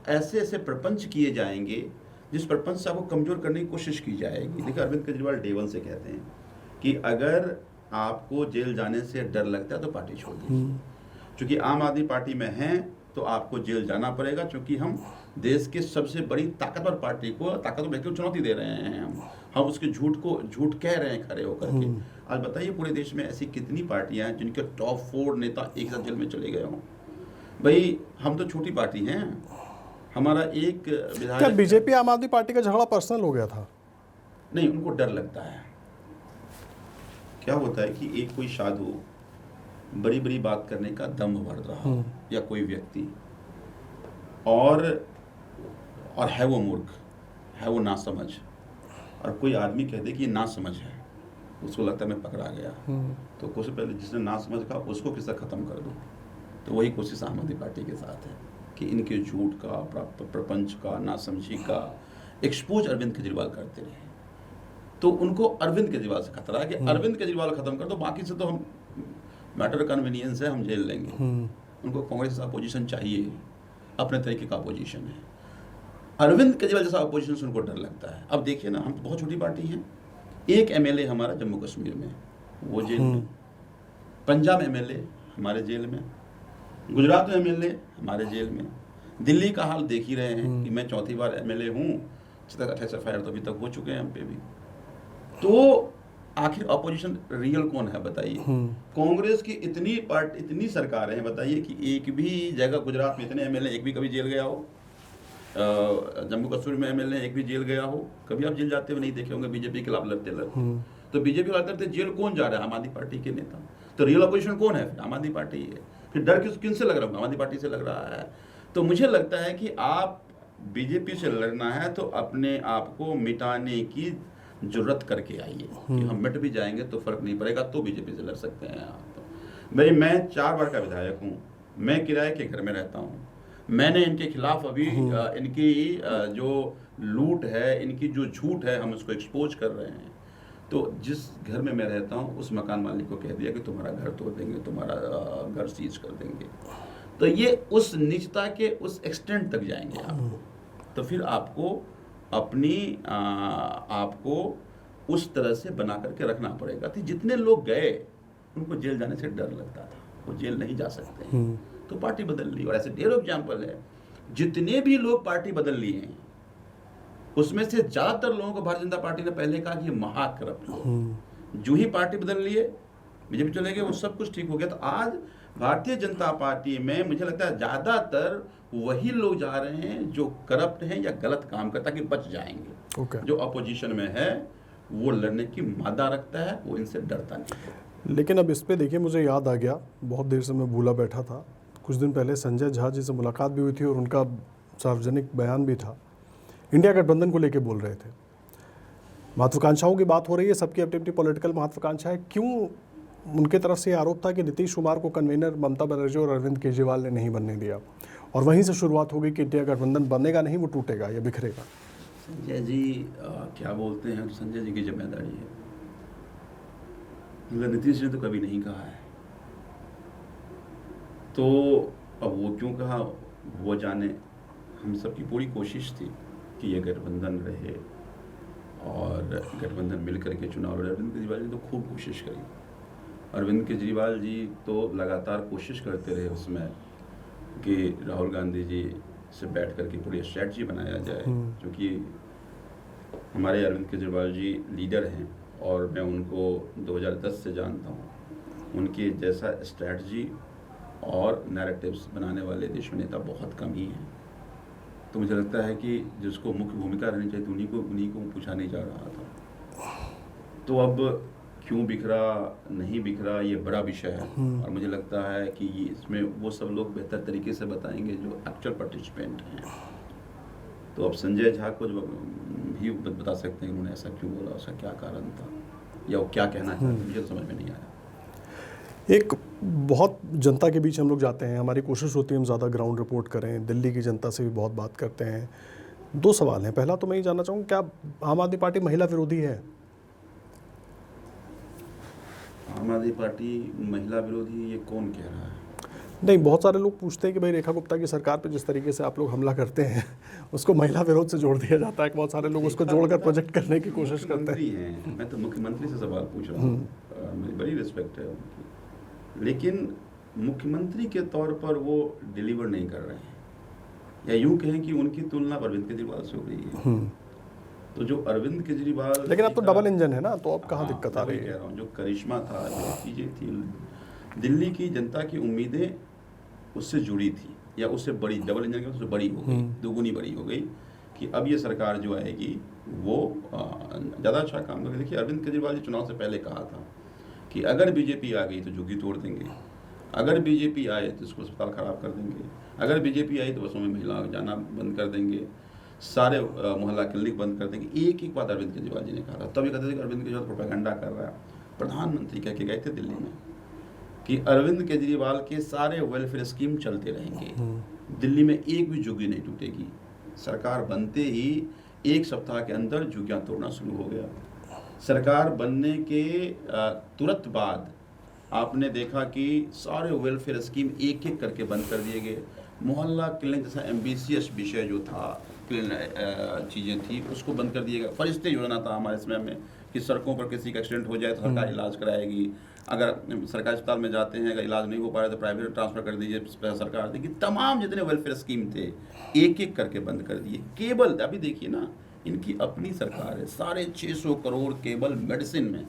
Speaker 1: ऐसे ऐसे प्रपंच किए जाएंगे जिस प्रपंच से आपको कमज़ोर करने की कोशिश की जाएगी। देखिए अरविंद केजरीवाल डे वन से कहते हैं कि अगर आपको जेल जाने से डर लगता है तो पार्टी छोड़ दीजिए। चूँकि आम आदमी पार्टी में हैं तो आपको जेल जाना पड़ेगा, क्योंकि हम देश के सबसे बड़ी ताकतवर पार्टी को, ताकतवर व्यक्ति को चुनौती दे रहे हैं। हम उसके झूठ कह रहे हैं खड़े होकर के। आज बताइए पूरे देश में ऐसी कितनी पार्टियां हैं जिनके टॉप 4 नेता एक साथ जेल में चले गए हों। भाई हम तो छोटी पार्टी हैं, हमारा एक
Speaker 2: क्या
Speaker 1: विधायक।
Speaker 2: बीजेपी आम आदमी पार्टी का झगड़ा पर्सनल हो गया था?
Speaker 1: नहीं, उनको डर लगता है। क्या होता है कि एक कोई साधु बड़ी बड़ी बात करने का दम भर रहा हो, या कोई व्यक्ति, और है वो मूर्ख, है वो नासमझ, और कोई आदमी कह दे कि ये नासमझ है, उसको लगता है मैं पकड़ा गया। तो कोशिश पहले जिसने नासमझ का उसको किससे ख़त्म कर दूँ। तो वही कोशिश आम आदमी पार्टी के साथ है कि इनके झूठ का, प्रपंच का, नासमझी का एक्सपोज अरविंद केजरीवाल करते रहे। तो उनको अरविंद केजरीवाल से खतरा है कि अरविंद केजरीवाल ख़त्म कर दो, बाकी से तो हम मैटर कन्वीनियंस है, हम जेल लेंगे। उनको कांग्रेस जैसा अपोजिशन चाहिए, अपने तरीके का अपोजिशन है। अरविंद केजरीवाल जैसा अपोजिशन से उनको डर लगता है। अब देखिए ना, हम तो बहुत छोटी पार्टी हैं। एक एमएलए हमारा जम्मू कश्मीर में, वो जेल में। पंजाब एमएलए हमारे जेल में। गुजरात में एमएलए हमारे जेल में। दिल्ली का हाल देख ही रहे हैं कि मैं चौथी बार एमएलए हूँ, 28 एफआईआर तो अभी तक हो चुके हैं हम पे भी। तो आखिर अपोजिशन रियल कौन है बताइए। कांग्रेस की इतनी सरकारें हैं, बताइए कि एक भी जगह गुजरात में इतने एमएलए एक भी कभी जेल गया हो? जम्मू कश्मीर में एमएलए एक भी जेल गया हो? कभी आप जेल जाते हुए नहीं देखे होंगे बीजेपी के खिलाफ लड़ते। तो बीजेपी लड़ते जेल कौन जा रहा है? आम आदमी पार्टी के नेता। तो रियल अपोजिशन कौन है? आम आदमी पार्टी है। फिर डर किन से लग रहा है? आम आदमी पार्टी से लग रहा है। तो मुझे लगता है कि आप बीजेपी से लड़ना है तो अपने आप को मिटाने की जरूरत करके आइए कि हम मिट भी जाएंगे तो फर्क नहीं पड़ेगा, तो बीजेपी से लड़ सकते हैं आप। भाई मैं 4 बार का विधायक हूँ, मैं किराए के घर में रहता हूँ। मैंने इनके खिलाफ अभी इनकी जो लूट है, इनकी जो झूठ है, हम उसको एक्सपोज कर रहे हैं। तो जिस घर में मैं रहता हूँ उस मकान मालिक को कह दिया कि तुम्हारा घर तोड़ देंगे, तुम्हारा घर सीज कर देंगे। तो ये उस नीचता के उस एक्सटेंट तक जाएंगे आपको। तो फिर आपको अपनी आपको उस तरह से बना करके रखना पड़ेगा। तो जितने लोग गए उनको जेल जाने से डर लगता था, वो जेल नहीं जा सकते हैं, तो पार्टी बदल ली। और ऐसे ढेरों एग्जाम्पल है, जितने भी लोग पार्टी बदल लिए हैं उसमें से ज़्यादातर लोगों को भारतीय जनता पार्टी ने पहले कहा कि ये महाकरप्ट लोग। जो ही पार्टी बदल लिए, बीजेपी चले गए, वो सब कुछ ठीक हो गया। तो आज भारतीय जनता पार्टी में मुझे लगता है ज़्यादातर वही लोग जा रहे हैं जो करप्ट हैं या गलत काम करता, ताकि बच जाएंगे। जो अपोजिशन में है वो लड़ने की मादा रखता है, वो इनसे डरता नहीं है।
Speaker 2: लेकिन अब इस पे देखिए, मुझे याद आ गया, बहुत देर से मैं भूला बैठा था। कुछ दिन पहले संजय झा जी से मुलाकात भी हुई थी और उनका सार्वजनिक बयान भी था। इंडिया गठबंधन को लेके बोल रहे थे, महत्वाकांक्षाओं की बात हो रही है, सबकी अपनी अपनी पॉलिटिकल महत्वाकांक्षा है। क्यों उनके तरफ से आरोप था कि नीतीश कुमार को कन्वीनर ममता बनर्जी और अरविंद केजरीवाल ने नहीं बनने दिया, और वहीं से शुरुआत हो गई कि इंडिया गठबंधन बनेगा नहीं, वो टूटेगा या बिखरेगा।
Speaker 1: संजय जी क्या बोलते हैं, संजय जी की जिम्मेदारी है। मतलब नीतीश जी ने तो कभी नहीं कहा है, तो अब वो क्यों कहा वो जाने। हम सबकी पूरी कोशिश थी कि ये गठबंधन रहे और गठबंधन मिलकर के चुनाव लड़े। अरविंद केजरीवाल जी ने तो खूब कोशिश करी। अरविंद केजरीवाल जी तो लगातार कोशिश करते रहे उसमें कि राहुल गांधी जी से बैठ करके पूरी स्ट्रैटेजी बनाया जाए, क्योंकि हमारे अरविंद केजरीवाल जी लीडर हैं और मैं उनको 2010 से जानता हूँ। उनके जैसा स्ट्रैटेजी और नैरेटिव्स बनाने वाले देश में नेता बहुत कम ही हैं। तो मुझे लगता है कि जिसको मुख्य भूमिका रहनी चाहिए उन्हीं को पूछा नहीं जा रहा था। तो अब क्यों बिखरा नहीं बिखरा ये बड़ा विषय है, और मुझे लगता है कि इसमें वो सब लोग बेहतर तरीके से बताएंगे जो एक्चुअल पार्टिसिपेंट हैं। तो अब संजय झा को भी बता सकते हैं उन्होंने ऐसा क्यों बोला, उसका क्या कारण था, या वो क्या कहना चाहते, मुझे तो समझ में नहीं आया।
Speaker 2: एक बहुत जनता के बीच हम लोग जाते हैं, हमारी कोशिश होती है हम ज़्यादा ग्राउंड रिपोर्ट करें, दिल्ली की जनता से भी बहुत बात करते हैं। दो सवाल हैं। पहला तो मैं ये जानना चाहूँगा, क्या आम आदमी पार्टी महिला विरोधी है?
Speaker 1: आम आदमी पार्टी महिला विरोधी, ये कौन कह रहा है?
Speaker 2: नहीं, बहुत सारे लोग पूछते हैं कि भाई रेखा गुप्ता की सरकार पे जिस तरीके से आप लोग हमला करते हैं उसको महिला विरोध से जोड़ दिया जाता है कि बहुत सारे लोग उसको जोड़कर प्रोजेक्ट करने की कोशिश करते हैं।
Speaker 1: मैं तो मुख्यमंत्री से सवाल पूछ रहा हूँ, मेरी बड़ी रिस्पेक्ट है उनकी, लेकिन मुख्यमंत्री के तौर पर वो डिलीवर नहीं कर रहे हैं, या यूं कहें कि उनकी तुलना अरविंद केजरीवाल से हो रही है। तो जो अरविंद केजरीवाल,
Speaker 2: लेकिन अब तो डबल इंजन है ना, तो अब कहाँ दिक्कत आ रही है?
Speaker 1: कह रहा हूँ, जो करिश्मा था, जो चीज़ें थी, दिल्ली की जनता की उम्मीदें उससे जुड़ी थी, या उससे बड़ी, डबल इंजन की उससे बड़ी हो गई, दोगुनी बड़ी हो गई, कि अब ये सरकार जो आएगी वो ज़्यादा अच्छा काम करेगी। देखिए, अरविंद केजरीवाल जी चुनाव से पहले कहा था कि अगर बीजेपी आ गई तो झुग्गी तोड़ देंगे, अगर बीजेपी आए तो इसको अस्पताल खराब कर देंगे, अगर बीजेपी आई तो बसों में महिलाओं जाना बंद कर देंगे, सारे मोहल्ला क्लिनिक बंद कर देंगे। एक एक बात अरविंद केजरीवाल जी ने कहा था। तभी कहते थे कि अरविंद केजरीवाल प्रोपेगेंडा कर रहा है। प्रधानमंत्री कह के गए थे दिल्ली में कि अरविंद केजरीवाल के सारे वेलफेयर स्कीम चलते रहेंगे, दिल्ली में एक भी झुग्गी नहीं टूटेगी। सरकार बनते ही एक सप्ताह के अंदर झुग्गियाँ तोड़ना शुरू हो गया। सरकार बनने के तुरंत बाद आपने देखा कि सारे वेलफेयर स्कीम एक एक करके बंद कर दिए गए। मोहल्ला क्लिनिक जैसा एम्बिशियस विषय जो था, चीज़ें थी, उसको बंद कर दिया गया। फरिश्ते योजना था हमारे समय में कि सड़कों पर किसी का एक्सीडेंट हो जाए तो सरकार इलाज कराएगी, अगर सरकारी अस्पताल में जाते हैं अगर इलाज नहीं हो पा रहा तो प्राइवेट ट्रांसफ़र कर दीजिए, सरकार देगी। तमाम जितने वेलफेयर स्कीम थे एक एक करके बंद कर दिए। केवल अभी देखिए ना, इनकी अपनी सरकार है, 650 करोड़ केवल मेडिसिन में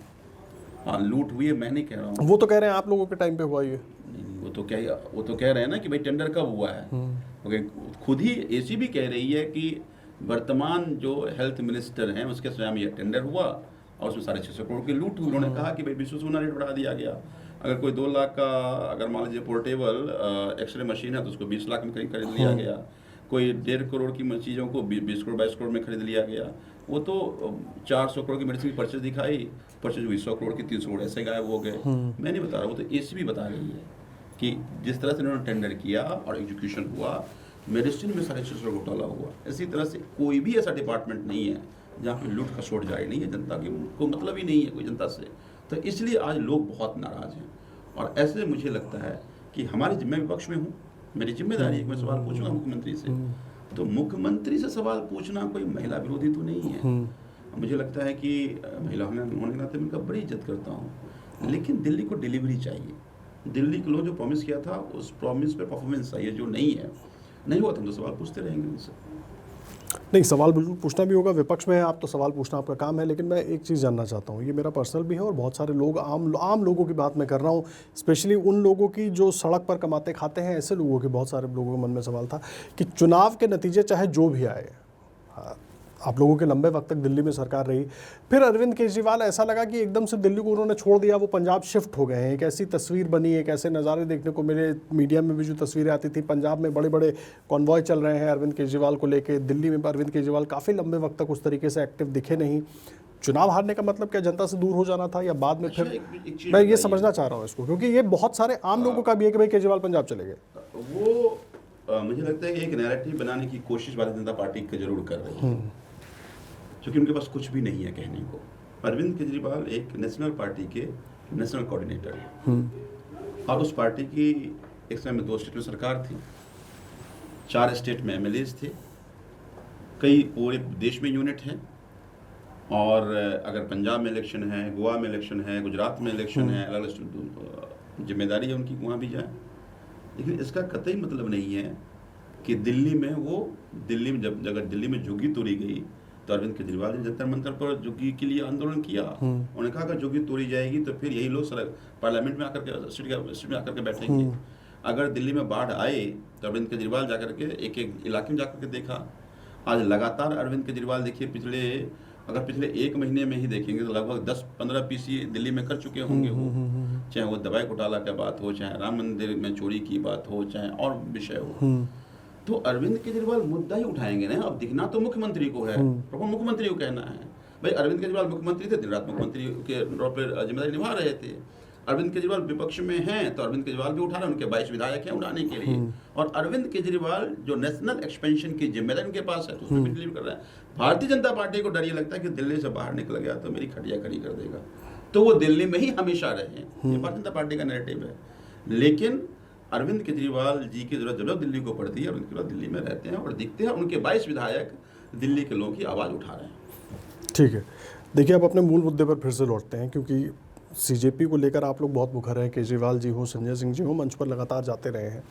Speaker 1: लूट हुई है। मैं नहीं कह रहा हूँ,
Speaker 2: वो तो कह रहे हैं आप लोगों के टाइम पे हुआ ये।
Speaker 1: नहीं, वो तो कह रहे हैं ना कि भाई टेंडर कब हुआ है। खुद ही एसी भी कह रही है कि वर्तमान जो हेल्थ मिनिस्टर हैं उसके स्वयं ये टेंडर हुआ और उसमें 650 करोड़ की लूट हुई। उन्होंने कहा कि भाई 20 गुना रेट बढ़ा दिया गया। अगर कोई 2 लाख का, अगर मान लीजिए पोर्टेबल एक्सरे मशीन है तो उसको 20 लाख में खरीद लिया गया। कोई 1.5 करोड़ की चीज़ों को 20 करोड़ 22 करोड़ में खरीद लिया गया। वो तो 400 करोड़ की मेडिसिन की परचेज दिखाई, परचेज हुई 100 करोड़ की, 300 करोड़ ऐसे गायब हो गए। मैं नहीं बता रहा, वो तो एसी भी बता रही है कि जिस तरह से उन्होंने टेंडर किया और एग्जीक्यूशन हुआ, मेडिसिन में 650 करोड़ घोटाला हुआ। इसी तरह से कोई भी ऐसा डिपार्टमेंट नहीं है जहाँ पे लूट का शोर जारी नहीं है। जनता की को मतलब ही नहीं है कोई जनता से, तो इसलिए आज लोग बहुत नाराज़ हैं। और ऐसे मुझे लगता है कि हमारी, मैं विपक्ष में हूँ, मेरी जिम्मेदारी है कि मैं सवाल पूछूंगा मुख्यमंत्री से। तो मुख्यमंत्री से सवाल पूछना कोई महिला विरोधी तो नहीं है। मुझे लगता है कि महिला होने के नाते मैं उनका बड़ी इज्जत करता हूँ, लेकिन दिल्ली को डिलीवरी चाहिए। दिल्ली के लोग जो प्रॉमिस किया था उस प्रॉमिस पे परफॉर्मेंस चाहिए, जो नहीं हुआ तो हम तो सवाल पूछते रहेंगे उनसे।
Speaker 2: नहीं, सवाल बिल्कुल पूछना भी होगा, विपक्ष में है आप तो सवाल पूछना आपका काम है। लेकिन मैं एक चीज़ जानना चाहता हूँ, ये मेरा पर्सनल भी है और बहुत सारे लोग, आम लोगों की बात मैं कर रहा हूँ, स्पेशली उन लोगों की जो सड़क पर कमाते खाते हैं, ऐसे लोगों के बहुत सारे लोगों के मन में सवाल था कि चुनाव के नतीजे चाहे जो भी आए, आप लोगों के लंबे वक्त तक दिल्ली में सरकार रही, फिर अरविंद केजरीवाल ऐसा लगा कि एकदम से दिल्ली को उन्होंने छोड़ दिया, वो पंजाब शिफ्ट हो गए हैं। एक ऐसी तस्वीर बनी, एक ऐसे नज़ारे देखने को मिले, मीडिया में भी जो तस्वीरें आती थी, पंजाब में बड़े बड़े कॉन्वॉय चल रहे हैं अरविंद केजरीवाल को लेके, दिल्ली में अरविंद केजरीवाल काफ़ी लंबे वक्त तक उस तरीके से एक्टिव दिखे नहीं। चुनाव हारने का मतलब क्या जनता से दूर हो जाना था, या बाद में फिर मैं ये समझना चाह रहा हूँ इसको, क्योंकि ये बहुत सारे आम लोगों का भी है कि भाई केजरीवाल पंजाब चले गए।
Speaker 1: वो मुझे लगता है कि एक नैरेटिव बनाने की कोशिश भारतीय जनता पार्टी की जरूर कर रही है, क्योंकि उनके पास कुछ भी नहीं है कहने को। अरविंद केजरीवाल एक नेशनल पार्टी के नेशनल कोऑर्डिनेटर हैं, और उस पार्टी की एक समय में 2 स्टेट में सरकार थी, 4 स्टेट में एमएलएज थे, कई पूरे देश में यूनिट हैं। और अगर पंजाब में इलेक्शन है, गोवा में इलेक्शन है, गुजरात में इलेक्शन है, अलग अलग जिम्मेदारी है उनकी, वहाँ भी जाए। लेकिन इसका कतई मतलब नहीं है कि दिल्ली में अगर दिल्ली में झुग्गी तोड़ी गई तो अरविंद केजरीवाल ने जंतर मंतर पर झुग्गी के लिए आंदोलन किया। उन्होंने कहा कि झुग्गी तोड़ी जाएगी तो फिर यही लोग पार्लियामेंट में आकर के, स्टेट में आकर के बैठेंगे। अगर दिल्ली में बाढ़ आए तो अरविंद केजरीवाल जाकर के एक इलाके में जाकर के देखा। आज लगातार अरविंद केजरीवाल देखिए, पिछले 1 महीने में ही देखेंगे तो लगभग 10-15 पीसी दिल्ली में कर चुके होंगे वो, चाहे वो दवाई घोटाला की बात हो, चाहे राम मंदिर में चोरी की बात हो, चाहे और विषय हो। तो अरविंद केजरीवाल मुद्दा ही उठाएंगे ना। अब दिखना तो मुख्यमंत्री को है, प्रभु मुख्यमंत्री को कहना है। भाई अरविंद केजरीवाल मुख्यमंत्री थे, दिन रात मुख्यमंत्री के तौर पर जिम्मेदारी निभा रहे थे। अरविंद केजरीवाल विपक्ष में हैं तो अरविंद केजरीवाल भी उठा रहे हैं, उनके 22 विधायक हैं उठाने के लिए, और अरविंद केजरीवाल जो नेशनल एक्सपेंशन की जिम्मेदारी उनके पास है तो उसमें भी डिलीवर कर रहे हैं। भारतीय जनता पार्टी को डर ये लगता है कि दिल्ली से बाहर निकल गया तो मेरी खटिया खड़ी कर देगा, तो वो दिल्ली में ही हमेशा रहे। ये भारतीय जनता पार्टी का नैरेटिव है। लेकिन अरविंद केजरीवाल जी की जरूरत जब दिल्ली को पड़ती है, अरविंद केजरीवाल दिल्ली में रहते हैं और दिखते हैं, उनके 22 विधायक दिल्ली के लोगों की आवाज़ उठा रहे हैं।
Speaker 2: ठीक है, देखिए आप अपने मूल मुद्दे पर फिर से लौटते हैं, क्योंकि सीजेपी को लेकर आप लोग बहुत मुखर हैं। केजरीवाल जी हो, संजय सिंह जी हो, मंच पर लगातार जाते रहे हैं।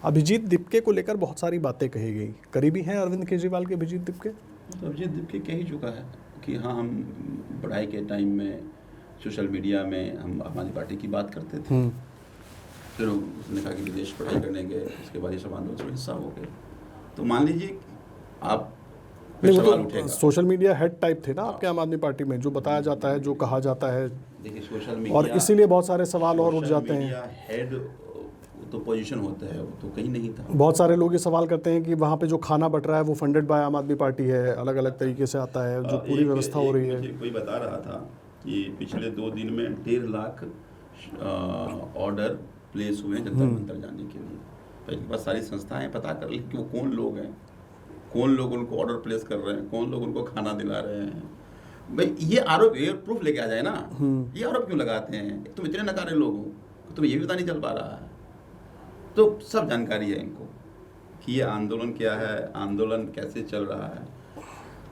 Speaker 2: अभिजीत दिपके को लेकर बहुत सारी बातें कही गई। करीबी हैं अरविंद केजरीवाल के अभिजीत दिपके?
Speaker 1: तो अभिजीत दिपके कह ही चुका है कि हाँ, हम पढ़ाई के टाइम में सोशल मीडिया में हम आम आदमी पार्टी की बात करते थे, फिर उसने कहा कि विदेश पढ़ाई करने गए, उसके बाद ये सब आंदोलन में हिस्सा हो गए। तो मान लीजिए आप सवाल उठेगा।
Speaker 2: सोशल मीडिया हेड टाइप थे ना आपके आम आदमी पार्टी में, जो बताया जाता है, जो कहा जाता है,
Speaker 1: देखिए सोशल मीडिया,
Speaker 2: और इसीलिए बहुत सारे सवाल और उठ जाते हैं।
Speaker 1: हेड तो पोजीशन होता है, वो तो कहीं नहीं था।
Speaker 2: बहुत सारे लोग ये सवाल करते हैं कि वहाँ पे जो खाना बट रहा है वो फंडेड बाय आम आदमी पार्टी है, अलग अलग तरीके से आता है, जो पूरी व्यवस्था हो रही है।
Speaker 1: कोई बता रहा था कि पिछले 2 दिन में 1.5 लाख ऑर्डर प्लेस हुए हैं जंतर मंतर जाने के लिए। पहले बस सारी संस्थाएं पता कर ली कि वो कौन लोग हैं, कौन लोग उनको ऑर्डर प्लेस कर रहे हैं, कौन लोग उनको खाना दिला रहे हैं। भाई ये आरोप, ये प्रूफ लेके आ जाए ना, ये आरोप क्यों लगाते हैं? तुम इतने नकारे लोग हो, तुम्हें ये भी पता नहीं चल पा रहा है। तो सब जानकारी है इनको कि ये आंदोलन क्या है, आंदोलन कैसे चल रहा है।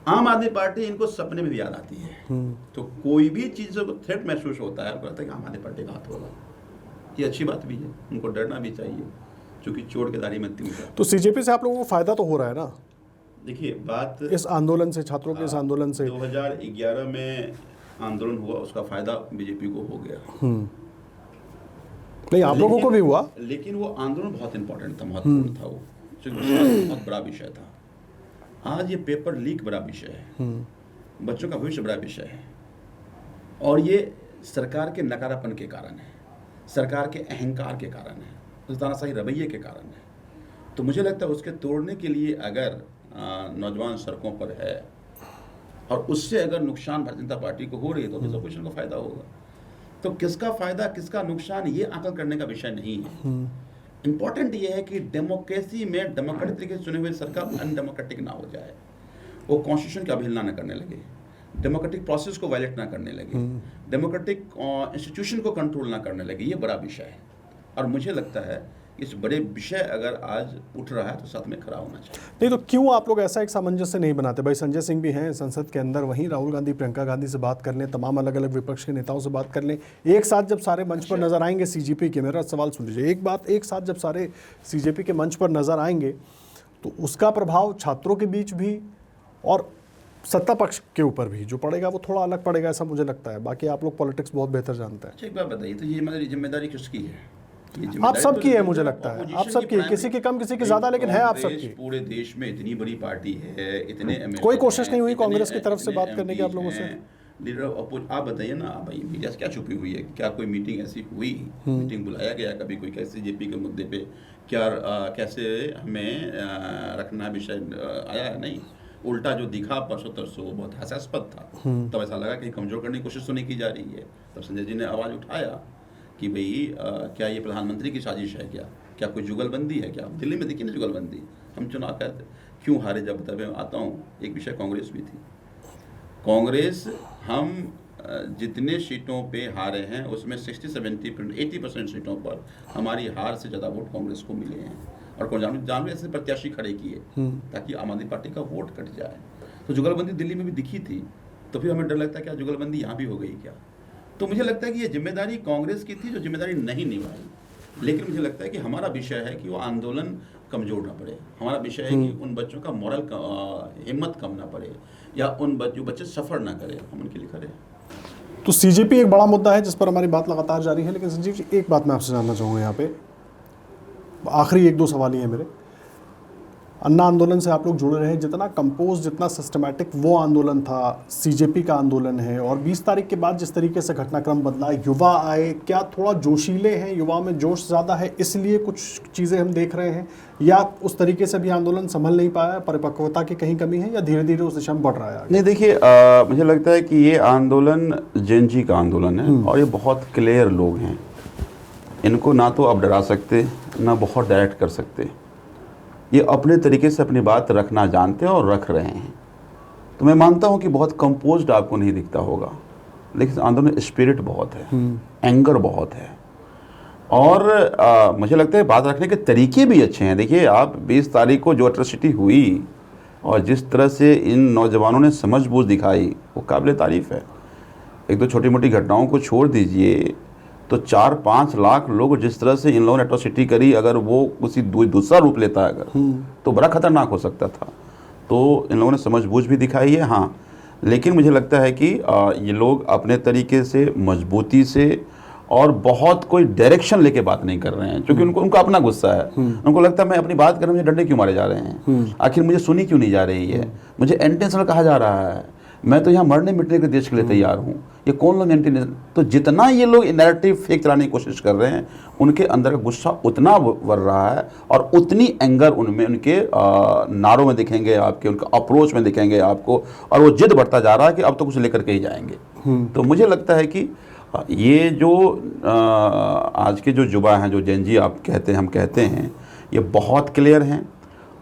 Speaker 1: आम आदमी पार्टी इनको सपने में भी याद आती है। तो कोई भी चीज़ को थ्रेट महसूस होता है, कहता है कि आम आदमी पार्टी का हाथ होगा। ये अच्छी बात भी है, उनको डरना भी चाहिए, क्योंकि चोट के दाढ़ी में तीर।
Speaker 2: तो सीजेपी से आप लोगों को फायदा तो हो रहा है ना?
Speaker 1: देखिए बात
Speaker 2: इस आंदोलन से, छात्रों के इस आंदोलन से
Speaker 1: 2011 में आंदोलन हुआ, उसका फायदा बीजेपी को हो गया।
Speaker 2: नहीं, आप लोगों को भी हुआ,
Speaker 1: लेकिन वो आंदोलन बहुत इंपॉर्टेंट था, महत्वपूर्ण था, वो बहुत बड़ा विषय था। आज ये पेपर लीक बड़ा विषय है, बच्चों का भविष्य बड़ा विषय है, और ये सरकार के नकारापन के कारण है, सरकार के अहंकार के कारण है, उस तानाशाही रवैये के कारण है। तो मुझे लगता है उसके तोड़ने के लिए अगर नौजवान सड़कों पर है और उससे अगर नुकसान भारतीय जनता पार्टी को हो रही है तो फिर ऑपोजिशन को फायदा होगा। तो किसका फायदा किसका नुकसान ये आकलन करने का विषय नहीं है। इम्पोर्टेंट ये है कि डेमोक्रेसी में डेमोक्रेटिक तरीके से चुने हुए सरकार अनडेमोक्रेटिक ना हो जाए, वो कॉन्स्टिट्यूशन की अवहेलना न करने लगे, डेमोक्रेटिक प्रोसेस को वायलेट ना करने लगे, डेमोक्रेटिक इंस्टीट्यूशन को कंट्रोल ना करने लगे। ये बड़ा विषय है, और मुझे लगता है इस बड़े विषय अगर आज उठ रहा है तो साथ में खड़ा होना चाहिए।
Speaker 2: नहीं तो क्यों आप लोग ऐसा एक सामंजस्य नहीं बनाते? भाई संजय सिंह भी हैं संसद के अंदर, वहीं राहुल गांधी, प्रियंका गांधी से बात कर लें, तमाम अलग अलग विपक्ष के नेताओं से बात कर लें, एक साथ जब सारे मंच पर नजर आएंगे सीजेपी के। मेरा सवाल सुन लीजिए, एक बात, एक साथ जब सारे सीजेपी के मंच पर नजर आएंगे तो उसका प्रभाव छात्रों के बीच भी और सत्ता पक्ष के ऊपर भी जो पड़ेगा वो थोड़ा अलग पड़ेगा, ऐसा मुझे लगता है। बाकी आप लोग पॉलिटिक्स बहुत बेहतर जानते हैं।
Speaker 1: अच्छा एक बात बताइए, तो ये हमारी जिम्मेदारी किसकी है?
Speaker 2: आप सबकी है, मुझे लगता है आप सबकी, किसी की कम किसी की ज्यादा, लेकिन है आप सबकी।
Speaker 1: पूरे देश में इतनी बड़ी पार्टी है, इतने
Speaker 2: कोई कोशिश नहीं हुई कांग्रेस की तरफ से बात करने की आप लोगों से?
Speaker 1: लीडर ऑफ आप बताइए ना भाई, मीडिया से क्या छुपी हुई है? क्या कोई मीटिंग ऐसी हुई, मीटिंग बुलाया गया कभी कोई कैसे जेपी के मुद्दे पे क्या कैसे हमें रखना विषय आया है? नहीं, उल्टा जो दिखा परसों तरसों बहुत हास्यास्पद था। तब ऐसा लगा कि कमजोर करने की कोशिश तो नहीं की जा रही है। तब संजय जी ने आवाज़ उठाया कि भाई क्या ये प्रधानमंत्री की साजिश है? क्या कोई जुगलबंदी है? क्या दिल्ली में देखी ना जुगलबंदी, हम चुनाव करते क्यों हारे? जब तब मैं आता हूँ, एक विषय कांग्रेस भी थी। कांग्रेस, हम जितने सीटों पे हारे हैं उसमें 60-70-80% सीटों पर हमारी हार से ज़्यादा वोट कांग्रेस को मिले हैं, और जानवे ऐसे प्रत्याशी खड़े किए ताकि आम आदमी पार्टी का वोट कट जाए। तो जुगलबंदी दिल्ली में भी दिखी थी, तो फिर हमें डर लगता है क्या जुगलबंदी यहाँ भी हो गई क्या? तो मुझे लगता है कि ये जिम्मेदारी कांग्रेस की थी जो जिम्मेदारी नहीं निभाई। लेकिन मुझे लगता है कि हमारा विषय है कि वो आंदोलन कमजोर ना पड़े, हमारा विषय है कि उन बच्चों का मॉरल हिम्मत कम ना पड़े, या उन जो बच्चे सफ़र ना करें, हम उनके लिए करें।
Speaker 2: तो सीजेपी एक बड़ा मुद्दा है जिस पर हमारी बात लगातार जारी है। लेकिन संजीव जी, एक बात मैं आपसे जानना चाहूँगा यहाँ पे, आखिरी 1-2 सवाल ही है मेरे। अन्ना आंदोलन से आप लोग जुड़े रहे, जितना कंपोज, जितना सिस्टमैटिक वो आंदोलन था, सीजेपी का आंदोलन है, और 20 तारीख के बाद जिस तरीके से घटनाक्रम बदला, युवा आए, क्या थोड़ा जोशीले हैं, युवा में जोश ज़्यादा है इसलिए कुछ चीज़ें हम देख रहे हैं, या उस तरीके से भी आंदोलन संभल नहीं पाया, परिपक्वता की कहीं कमी है, या धीरे धीरे उस दिशा में बढ़ रहा है?
Speaker 3: नहीं, देखिए, मुझे लगता है कि ये आंदोलन जेन जी का आंदोलन है और ये बहुत क्लियर लोग हैं। इनको ना तो आप डरा सकते, ना बहुत डायरेक्ट कर सकते। ये अपने तरीके से अपनी बात रखना जानते हैं और रख रहे हैं। तो मैं मानता हूँ कि बहुत कंपोज्ड आपको नहीं दिखता होगा, लेकिन आंदोलन में स्पिरिट बहुत है, एंगर बहुत है, और मुझे लगता है बात रखने के तरीके भी अच्छे हैं। देखिए, आप 20 तारीख को जो एट्रोसिटी हुई और जिस तरह से इन नौजवानों ने समझ-बूझ दिखाई, वो काबिल तारीफ़ है। एक दो छोटी मोटी घटनाओं को छोड़ दीजिए तो 4-5 लाख लोग जिस तरह से इन लोगों ने एट्रोसिटी करी, अगर वो किसी दूसरा रूप लेता अगर तो बड़ा खतरनाक हो सकता था। तो इन लोगों ने समझबूझ भी दिखाई है, हाँ, लेकिन मुझे लगता है कि ये लोग अपने तरीके से मजबूती से और बहुत कोई डायरेक्शन लेके बात नहीं कर रहे हैं, क्योंकि उनको अपना गुस्सा है। उनको लगता है मैं अपनी बात कर रहा हूँ, मुझे डंडे क्यों मारे जा रहे हैं, आखिर मुझे सुनी क्यों नहीं जा रही है, मुझे एंटेंशनल कहा जा रहा है, मैं तो यहाँ मरने मिटने के देश के लिए तैयार हूँ, ये कौन लोग एंटी। तो जितना ये लोग नैरेटिव फेक चलाने की कोशिश कर रहे हैं, उनके अंदर का गुस्सा उतना बढ़ रहा है और उतनी एंगर उनमें, उनके नारों में दिखेंगे आपके, उनका अप्रोच में दिखेंगे आपको, और वो जिद बढ़ता जा रहा है कि अब तो कुछ लेकर के ही जाएंगे। तो मुझे लगता है कि ये जो आज के जो युवा हैं, जो जेन जी आप कहते हैं, हम कहते हैं, ये बहुत क्लियर हैं,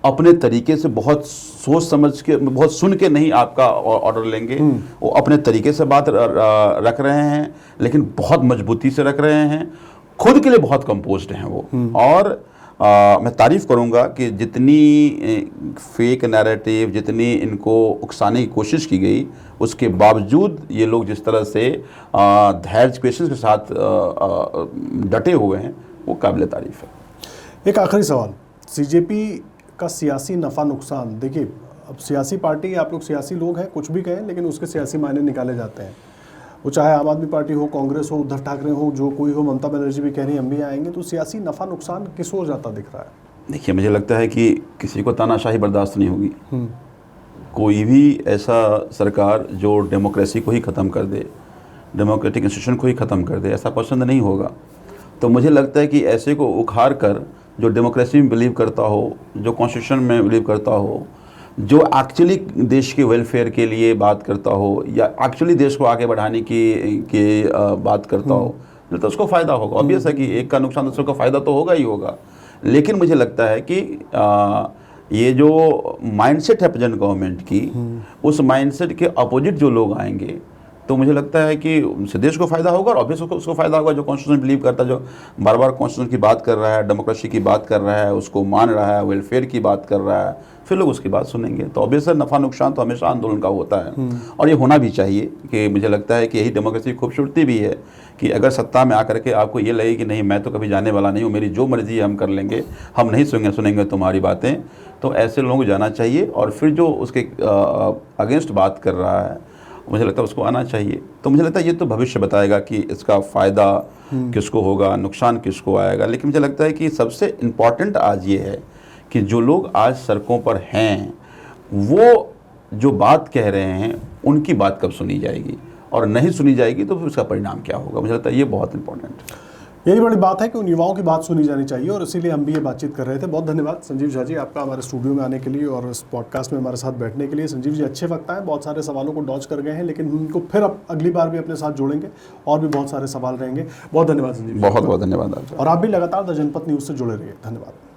Speaker 3: अपने तरीके से बहुत सोच समझ के, बहुत सुन के नहीं आपका ऑर्डर लेंगे। वो अपने तरीके से बात रख रहे हैं, लेकिन बहुत मजबूती से रख रहे हैं, खुद के लिए बहुत कंपोज्ड हैं वो। और मैं तारीफ़ करूंगा कि जितनी फेक नैरेटिव, जितनी इनको उकसाने की कोशिश की गई, उसके बावजूद ये लोग जिस तरह से धैर्य पेशेंस के साथ डटे हुए हैं, वो काबिल तारीफ़ है।
Speaker 2: एक आखिरी सवाल, सीजेपी का सियासी नफ़ा नुकसान, देखिए अब सियासी पार्टी, आप लोग सियासी लोग हैं, कुछ भी कहें, लेकिन उसके सियासी मायने निकाले जाते हैं। वो चाहे आम आदमी पार्टी हो, कांग्रेस हो, उद्धव ठाकरे हो, जो कोई हो, ममता बनर्जी भी कह रही है हम भी आएंगे, तो सियासी नफ़ा नुकसान किस ओर जाता दिख रहा है?
Speaker 3: देखिए, मुझे लगता है कि किसी को तानाशाही बर्दाश्त नहीं होगी। कोई भी ऐसा सरकार जो डेमोक्रेसी को ही ख़त्म कर दे, डेमोक्रेटिक इंस्टीट्यूशन को ही ख़त्म कर दे, ऐसा पसंद नहीं होगा। तो मुझे लगता है कि ऐसे को उखाड़ कर जो डेमोक्रेसी में बिलीव करता हो, जो कॉन्स्टिट्यूशन में बिलीव करता हो, जो एक्चुअली देश के वेलफेयर के लिए बात करता हो, या एक्चुअली देश को आगे बढ़ाने की बात करता हो, तो उसको फ़ायदा होगा। ऑब्वियस है कि एक का नुकसान दूसरे को फ़ायदा तो होगा ही होगा। लेकिन मुझे लगता है कि ये जो माइंडसेट है प्रेजेंट गवर्नमेंट की, उस माइंडसेट के अपोजिट जो लोग आएंगे, तो मुझे लगता है कि उससे देश को फ़ायदा होगा, और ऑब्वियस उसको फ़ायदा होगा जो कॉन्स्टिट्यूशन बिलीव करता है, जो बार बार कॉन्स्टिट्यूशन की बात कर रहा है, डेमोक्रेसी की बात कर रहा है, उसको मान रहा है, वेलफेयर की बात कर रहा है, फिर लोग उसकी बात सुनेंगे। तो ऑब्वियस नफ़ा नुकसान तो हमेशा आंदोलन का होता है, और ये होना भी चाहिए। कि मुझे लगता है कि यही डेमोक्रेसी की खूबसूरती भी है कि अगर सत्ता में आकर के आपको ये लगे कि नहीं, मैं तो कभी जाने वाला नहीं हूँ, मेरी जो मर्जी है हम कर लेंगे, हम नहीं सुनेंगे तुम्हारी बातें, तो ऐसे लोगों को जाना चाहिए। और फिर जो उसके अगेंस्ट बात कर रहा है, मुझे लगता है उसको आना चाहिए। तो मुझे लगता है ये तो भविष्य बताएगा कि इसका फ़ायदा किसको होगा, नुकसान किसको आएगा। लेकिन मुझे लगता है कि सबसे इम्पॉर्टेंट आज ये है कि जो लोग आज सड़कों पर हैं, वो जो बात कह रहे हैं, उनकी बात कब सुनी जाएगी, और नहीं सुनी जाएगी तो फिर उसका परिणाम क्या होगा। मुझे लगता है ये बहुत इंपॉर्टेंट है।
Speaker 2: यही बड़ी बात है कि उन युवाओं की बात सुनी जानी चाहिए, और इसीलिए हम भी ये बातचीत कर रहे थे। बहुत धन्यवाद संजीव झा जी आपका हमारे स्टूडियो में आने के लिए और इस पॉडकास्ट में हमारे साथ बैठने के लिए। संजीव जी अच्छे वक्त आए, बहुत सारे सवालों को डॉज कर गए हैं, लेकिन उनको फिर अब अगली बार भी अपने साथ जोड़ेंगे, और भी बहुत सारे सवाल रहेंगे। बहुत धन्यवाद संजीव जी।
Speaker 3: बहुत बहुत धन्यवाद।
Speaker 2: और आप भी लगातार द जनपथ न्यूज़ से जुड़े रहिए। धन्यवाद।